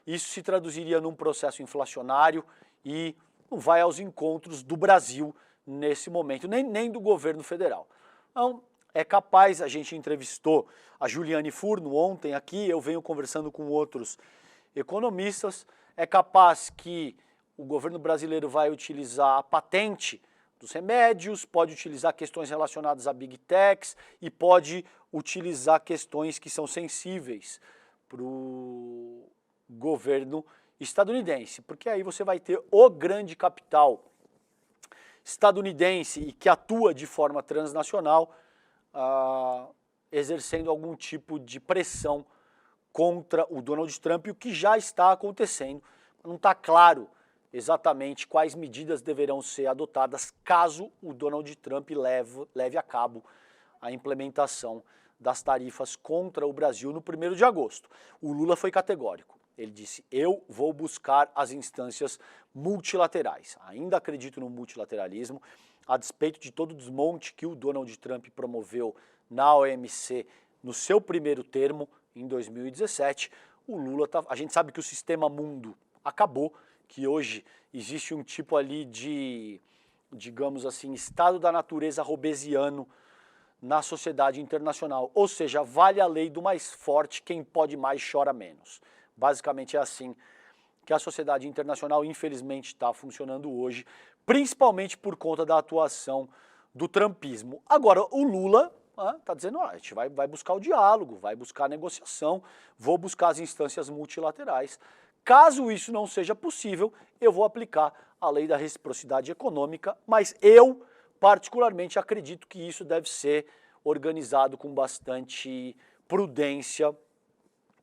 isso se traduziria num processo inflacionário e não vai aos encontros do Brasil nesse momento, nem do governo federal. Então, é capaz, a gente entrevistou a Juliane Furno ontem aqui, eu venho conversando com outros economistas, é capaz que o governo brasileiro vai utilizar a patente dos remédios, pode utilizar questões relacionadas a Big Techs e pode utilizar questões que são sensíveis para o governo estadunidense, porque aí você vai ter o grande capital estadunidense e que atua de forma transnacional, exercendo algum tipo de pressão contra o Donald Trump, o que já está acontecendo. Não está claro exatamente quais medidas deverão ser adotadas caso o Donald Trump leve a cabo a implementação das tarifas contra o Brasil no 1º de agosto. O Lula foi categórico. Ele disse, eu vou buscar as instâncias multilaterais. Ainda acredito no multilateralismo, a despeito de todo o desmonte que o Donald Trump promoveu na OMC no seu primeiro termo, em 2017, o Lula a gente sabe que o sistema mundo acabou, que hoje existe um tipo ali de, digamos assim, estado da natureza robesiano na sociedade internacional, ou seja, vale a lei do mais forte, quem pode mais chora menos. Basicamente é assim que a sociedade internacional infelizmente está funcionando hoje, principalmente por conta da atuação do trumpismo. Agora o Lula está dizendo, a gente vai buscar o diálogo, vai buscar a negociação, vou buscar as instâncias multilaterais. Caso isso não seja possível, eu vou aplicar a lei da reciprocidade econômica, mas eu particularmente acredito que isso deve ser organizado com bastante prudência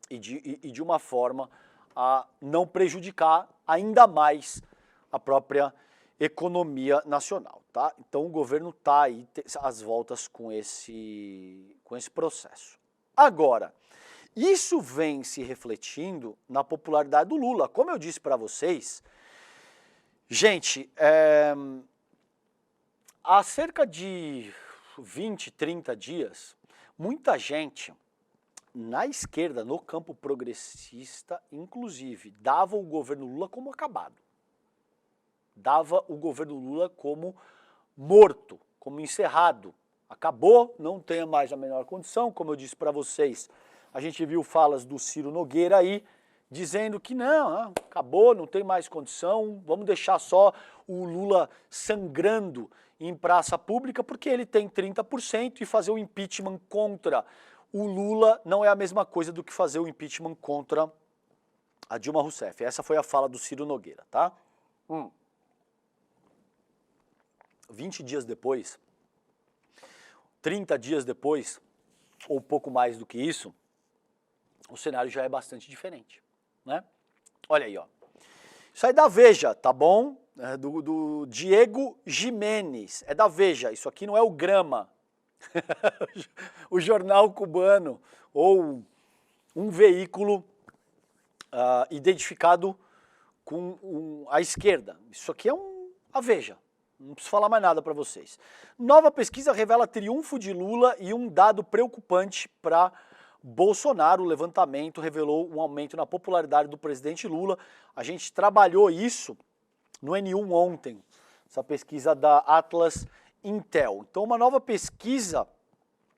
e de uma forma a não prejudicar ainda mais a própria economia nacional, tá? Então o governo está aí às voltas com esse processo. Agora, isso vem se refletindo na popularidade do Lula. Como eu disse para vocês, gente, há cerca de 20, 30 dias, muita gente na esquerda, no campo progressista, inclusive, dava o governo Lula como acabado. Dava o governo Lula como morto, como encerrado. Acabou, não tem mais a menor condição, como eu disse para vocês. A gente viu falas do Ciro Nogueira aí, dizendo que não, acabou, não tem mais condição, vamos deixar só o Lula sangrando em praça pública, porque ele tem 30% e fazer o impeachment contra o Lula não é a mesma coisa do que fazer o impeachment contra a Dilma Rousseff. Essa foi a fala do Ciro Nogueira, tá? 20 dias depois, 30 dias depois, ou pouco mais do que isso, o cenário já é bastante diferente, né? Olha aí, ó. Isso aí é da Veja, tá bom? É do Diego Jimenez, é da Veja, isso aqui não é o Grama, o jornal cubano, ou um veículo identificado com a esquerda. Isso aqui é a Veja, não preciso falar mais nada para vocês. Nova pesquisa revela triunfo de Lula e um dado preocupante para Bolsonaro. O levantamento revelou um aumento na popularidade do presidente Lula. A gente trabalhou isso no N1 ontem, essa pesquisa da Atlas Intel. Então, uma nova pesquisa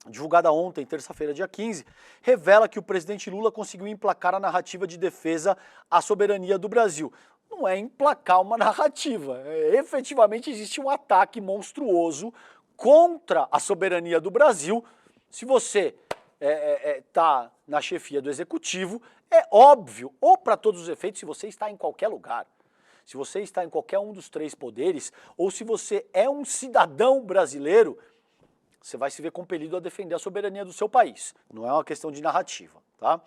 divulgada ontem, terça-feira, dia 15, revela que o presidente Lula conseguiu emplacar a narrativa de defesa à soberania do Brasil. Não é emplacar uma narrativa, efetivamente existe um ataque monstruoso contra a soberania do Brasil. Se você tá na chefia do executivo, é óbvio, ou para todos os efeitos, se você está em qualquer lugar, se você está em qualquer um dos três poderes, ou se você é um cidadão brasileiro, você vai se ver compelido a defender a soberania do seu país. Não é uma questão de narrativa, tá?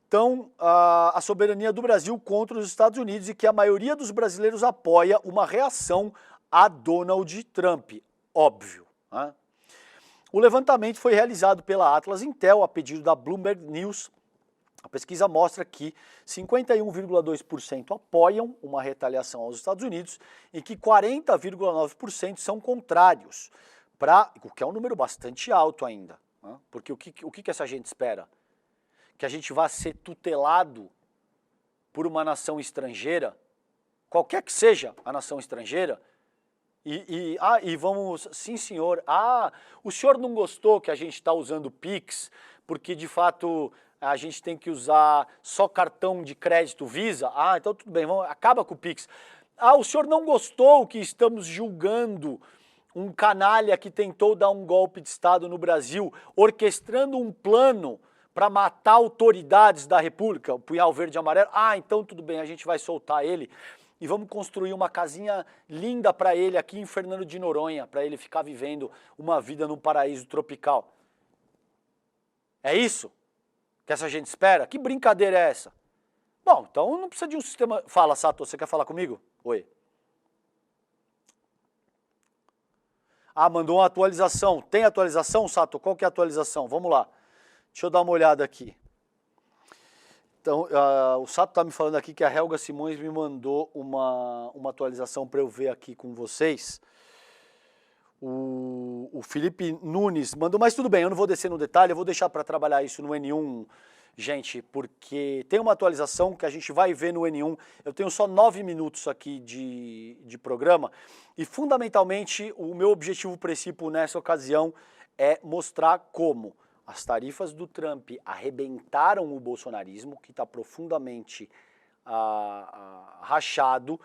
Então, a soberania do Brasil contra os Estados Unidos e que a maioria dos brasileiros apoia uma reação a Donald Trump, óbvio, né? O levantamento foi realizado pela Atlas Intel a pedido da Bloomberg News. A pesquisa mostra que 51,2% apoiam uma retaliação aos Estados Unidos e que 40,9% são contrários, o que é um número bastante alto ainda, né? Porque o que essa gente espera? Que a gente vá ser tutelado por uma nação estrangeira, qualquer que seja a nação estrangeira, e vamos, sim senhor, o senhor não gostou que a gente está usando Pix, porque de fato a gente tem que usar só cartão de crédito Visa, então tudo bem, acaba com o Pix. O senhor não gostou que estamos julgando um canalha que tentou dar um golpe de Estado no Brasil, orquestrando um plano para matar autoridades da República, o punhal verde e amarelo, então tudo bem, a gente vai soltar ele e vamos construir uma casinha linda para ele aqui em Fernando de Noronha, para ele ficar vivendo uma vida num paraíso tropical. É isso que essa gente espera? Que brincadeira é essa? Bom, então não precisa de um sistema... Fala, Sato, você quer falar comigo? Oi. Mandou uma atualização. Tem atualização, Sato? Qual que é a atualização? Vamos lá. Deixa eu dar uma olhada aqui. Então, o Sato está me falando aqui que a Helga Simões me mandou uma atualização para eu ver aqui com vocês. O Felipe Nunes mandou, mas tudo bem, eu não vou descer no detalhe, eu vou deixar para trabalhar isso no N1, gente, porque tem uma atualização que a gente vai ver no N1. Eu tenho só 9 minutos aqui de programa e, fundamentalmente, o meu objetivo principal nessa ocasião é mostrar como as tarifas do Trump arrebentaram o bolsonarismo, que está profundamente rachado,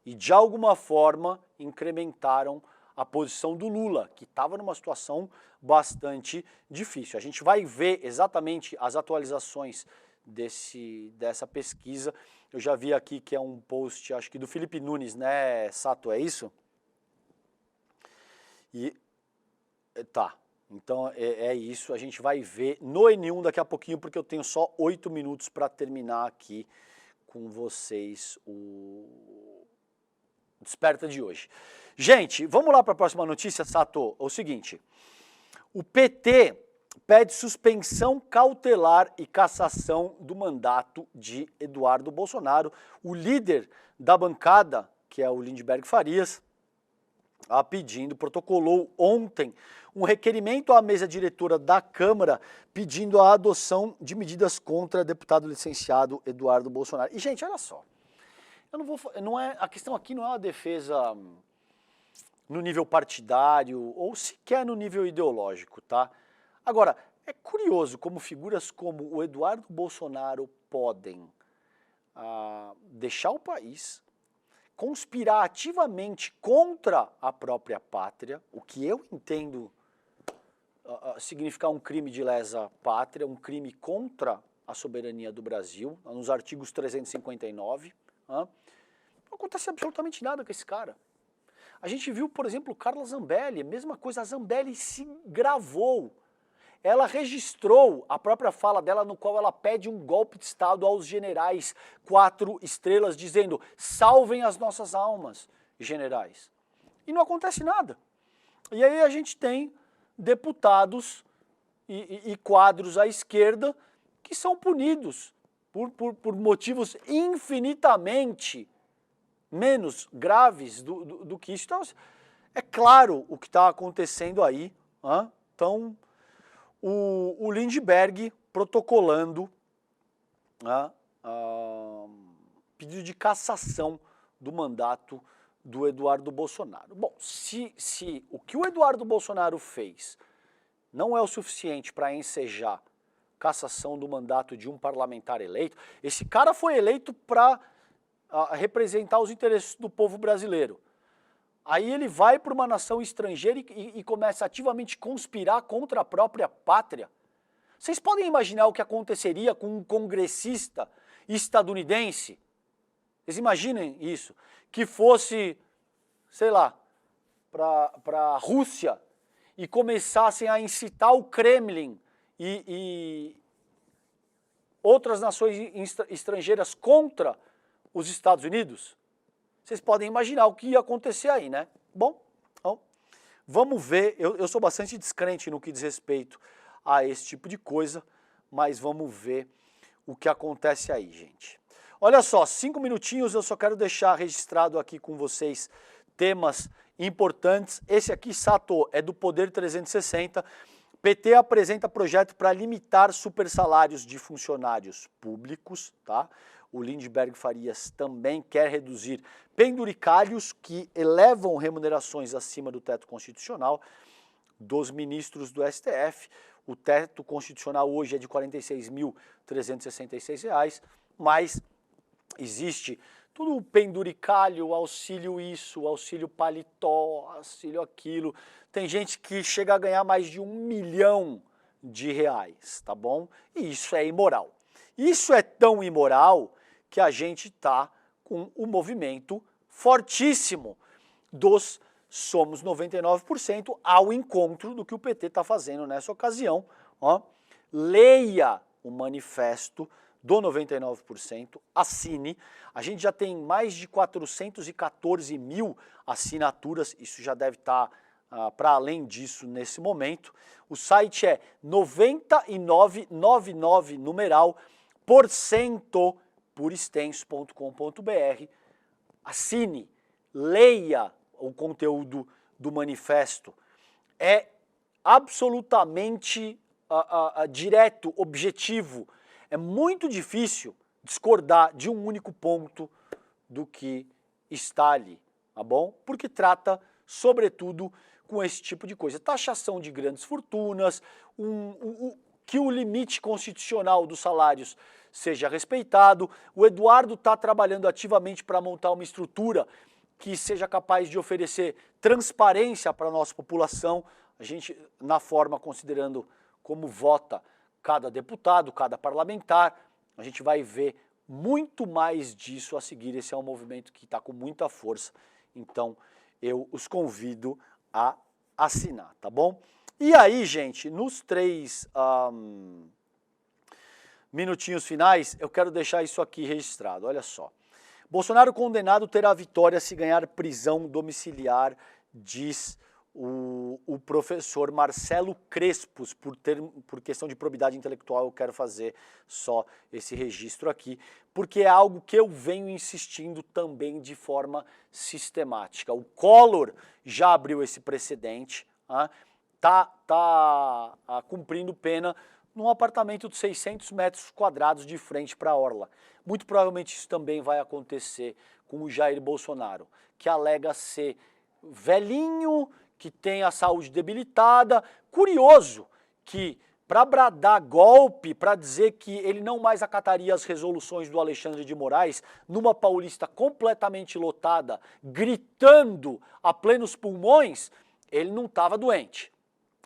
e de alguma forma incrementaram a posição do Lula, que estava numa situação bastante difícil. A gente vai ver exatamente as atualizações dessa pesquisa. Eu já vi aqui que é um post, acho que do Felipe Nunes, né, Sato, é isso? Tá. Então é isso, a gente vai ver no N1 daqui a pouquinho, porque eu tenho só 8 minutos para terminar aqui com vocês o Desperta de hoje. Gente, vamos lá para a próxima notícia, Sato. É o seguinte, o PT pede suspensão cautelar e cassação do mandato de Eduardo Bolsonaro. O líder da bancada, que é o Lindenberg Farias, protocolou ontem um requerimento à mesa diretora da Câmara pedindo a adoção de medidas contra o deputado licenciado Eduardo Bolsonaro. E, gente, olha só, a questão aqui não é uma defesa no nível partidário ou sequer no nível ideológico, tá? Agora, é curioso como figuras como o Eduardo Bolsonaro podem deixar o país, conspirar ativamente contra a própria pátria, o que eu entendo significar um crime de lesa pátria, um crime contra a soberania do Brasil, nos artigos 359. Não acontece absolutamente nada com esse cara. A gente viu, por exemplo, Carla Zambelli, mesma coisa, a Zambelli se gravou. Ela registrou a própria fala dela no qual ela pede um golpe de Estado aos generais 4 estrelas, dizendo, salvem as nossas almas, generais. E não acontece nada. E aí a gente tem deputados e quadros à esquerda que são punidos por motivos infinitamente menos graves do que isso. Então, é claro o que está acontecendo aí. Então, o Lindenberg protocolando pedido de cassação do mandato do Eduardo Bolsonaro. Bom, se o que o Eduardo Bolsonaro fez não é o suficiente para ensejar cassação do mandato de um parlamentar eleito, esse cara foi eleito para representar os interesses do povo brasileiro. Aí ele vai para uma nação estrangeira e começa ativamente a conspirar contra a própria pátria. Vocês podem imaginar o que aconteceria com um congressista estadunidense? Vocês imaginem isso, que fosse, sei lá, para a Rússia e começassem a incitar o Kremlin e outras nações estrangeiras contra os Estados Unidos? Vocês podem imaginar o que ia acontecer aí, né? Bom, então, vamos ver. Eu sou bastante descrente no que diz respeito a esse tipo de coisa, mas vamos ver o que acontece aí, gente. Olha só, 5 minutinhos, eu só quero deixar registrado aqui com vocês temas importantes. Esse aqui, Sato, é do Poder 360. PT apresenta projeto para limitar supersalários de funcionários públicos, tá? O Lindbergh Farias também quer reduzir penduricalhos que elevam remunerações acima do teto constitucional dos ministros do STF. O teto constitucional hoje é de R$ 46.366, mas existe tudo o penduricalho, auxílio isso, auxílio paletó, auxílio aquilo. Tem gente que chega a ganhar mais de R$ 1 milhão, tá bom? E isso é imoral. Isso é tão imoral que a gente está com um movimento fortíssimo dos Somos 99% ao encontro do que o PT está fazendo nessa ocasião. Ó. Leia o manifesto do 99%, assine. A gente já tem mais de 414 mil assinaturas, isso já deve estar para além disso nesse momento. O site é 9999 numeral %porextenso.com.br. Assine, leia o conteúdo do manifesto. É absolutamente direto, objetivo. É muito difícil discordar de um único ponto do que está ali, tá bom? Porque trata, sobretudo, com esse tipo de coisa. Taxação de grandes fortunas, que o limite constitucional dos salários seja respeitado. O Eduardo está trabalhando ativamente para montar uma estrutura que seja capaz de oferecer transparência para a nossa população, a gente, na forma, considerando como vota cada deputado, cada parlamentar, a gente vai ver muito mais disso a seguir. Esse é um movimento que está com muita força, então eu os convido a assinar, tá bom? E aí, gente, nos 3 minutinhos finais, eu quero deixar isso aqui registrado, olha só. Bolsonaro condenado terá vitória se ganhar prisão domiciliar, diz o professor Marcelo Crespos, por questão de probidade intelectual. Eu quero fazer só esse registro aqui, porque é algo que eu venho insistindo também de forma sistemática. O Collor já abriu esse precedente, tá cumprindo pena num apartamento de 600 metros quadrados de frente para a orla. Muito provavelmente isso também vai acontecer com o Jair Bolsonaro, que alega ser velhinho, que tem a saúde debilitada. Curioso que, para bradar golpe, para dizer que ele não mais acataria as resoluções do Alexandre de Moraes, numa Paulista completamente lotada, gritando a plenos pulmões, ele não estava doente,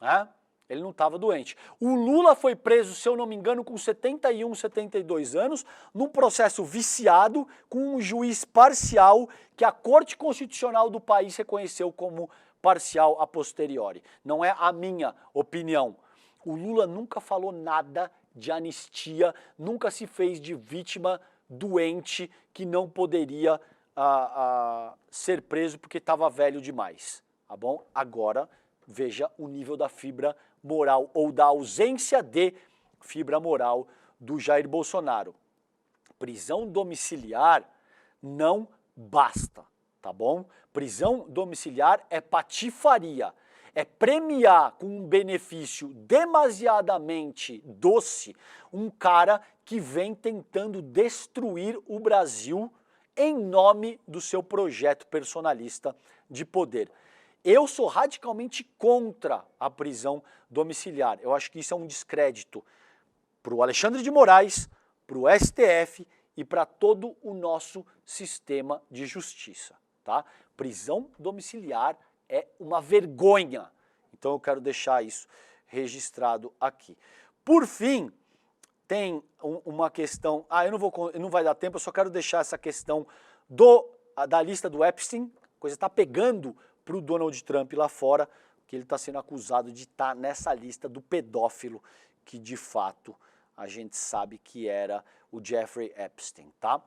né? Ele não estava doente. O Lula foi preso, se eu não me engano, com 71, 72 anos, num processo viciado, com um juiz parcial que a Corte Constitucional do país reconheceu como parcial a posteriori. Não é a minha opinião. O Lula nunca falou nada de anistia, nunca se fez de vítima doente que não poderia ser preso porque estava velho demais, tá bom? Agora, veja o nível da fibra moral ou da ausência de fibra moral do Jair Bolsonaro. Prisão domiciliar não basta, tá bom? Prisão domiciliar é patifaria, é premiar com um benefício demasiadamente doce um cara que vem tentando destruir o Brasil em nome do seu projeto personalista de poder. Eu sou radicalmente contra a prisão domiciliar. Eu acho que isso é um descrédito para o Alexandre de Moraes, para o STF e para todo o nosso sistema de justiça, tá? Prisão domiciliar é uma vergonha. Então eu quero deixar isso registrado aqui. Por fim, tem uma questão, não vai dar tempo, eu só quero deixar essa questão da lista do Epstein, a coisa está pegando para o Donald Trump lá fora, que ele está sendo acusado de estar nessa lista do pedófilo, que de fato a gente sabe que era o Jeffrey Epstein, tá?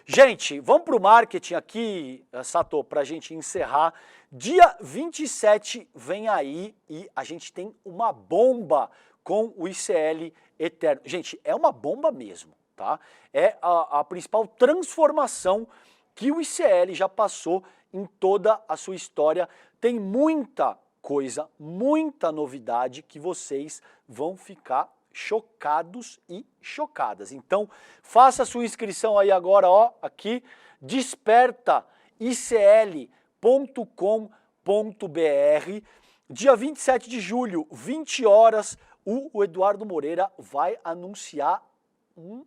Gente, vamos para o marketing aqui, Sato, para a gente encerrar. Dia 27 vem aí e a gente tem uma bomba com o ICL Eterno. Gente, é uma bomba mesmo, tá? É a principal transformação que o ICL já passou em toda a sua história. Tem muita coisa, muita novidade que vocês vão ficar chocados e chocadas. Então, faça a sua inscrição aí agora, ó, aqui, despertaicl.com.br. Dia 27 de julho, 20 horas, o Eduardo Moreira vai anunciar um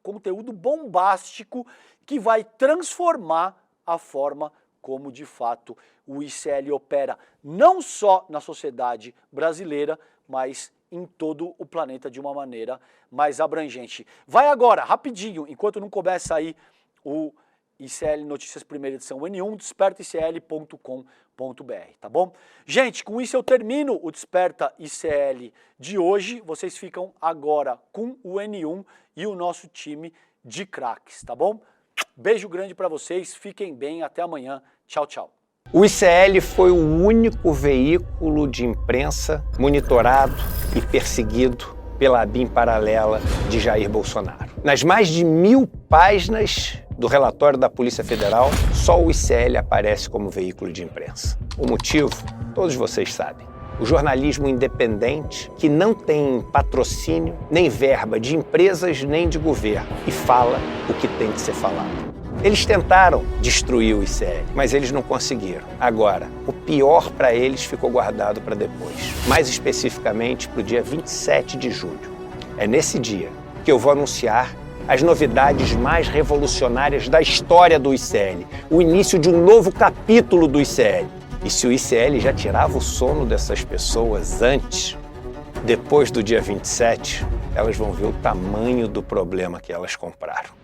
conteúdo bombástico que vai transformar a forma como de fato o ICL opera, não só na sociedade brasileira, mas em todo o planeta de uma maneira mais abrangente. Vai agora, rapidinho, enquanto não começa aí o ICL Notícias Primeira Edição N1, despertaicl.com.br, tá bom? Gente, com isso eu termino o Desperta ICL de hoje. Vocês ficam agora com o N1 e o nosso time de craques, tá bom? Beijo grande para vocês, fiquem bem, até amanhã. Tchau, tchau. O ICL foi o único veículo de imprensa monitorado e perseguido pela ABIN paralela de Jair Bolsonaro. Nas mais de 1000 páginas do relatório da Polícia Federal, só o ICL aparece como veículo de imprensa. O motivo, todos vocês sabem. O jornalismo independente, que não tem patrocínio, nem verba de empresas nem de governo, e fala o que tem que ser falado. Eles tentaram destruir o ICL, mas eles não conseguiram. Agora, o pior para eles ficou guardado para depois. Mais especificamente para o dia 27 de julho. É nesse dia que eu vou anunciar as novidades mais revolucionárias da história do ICL. O início de um novo capítulo do ICL. E se o ICL já tirava o sono dessas pessoas antes, depois do dia 27, elas vão ver o tamanho do problema que elas compraram.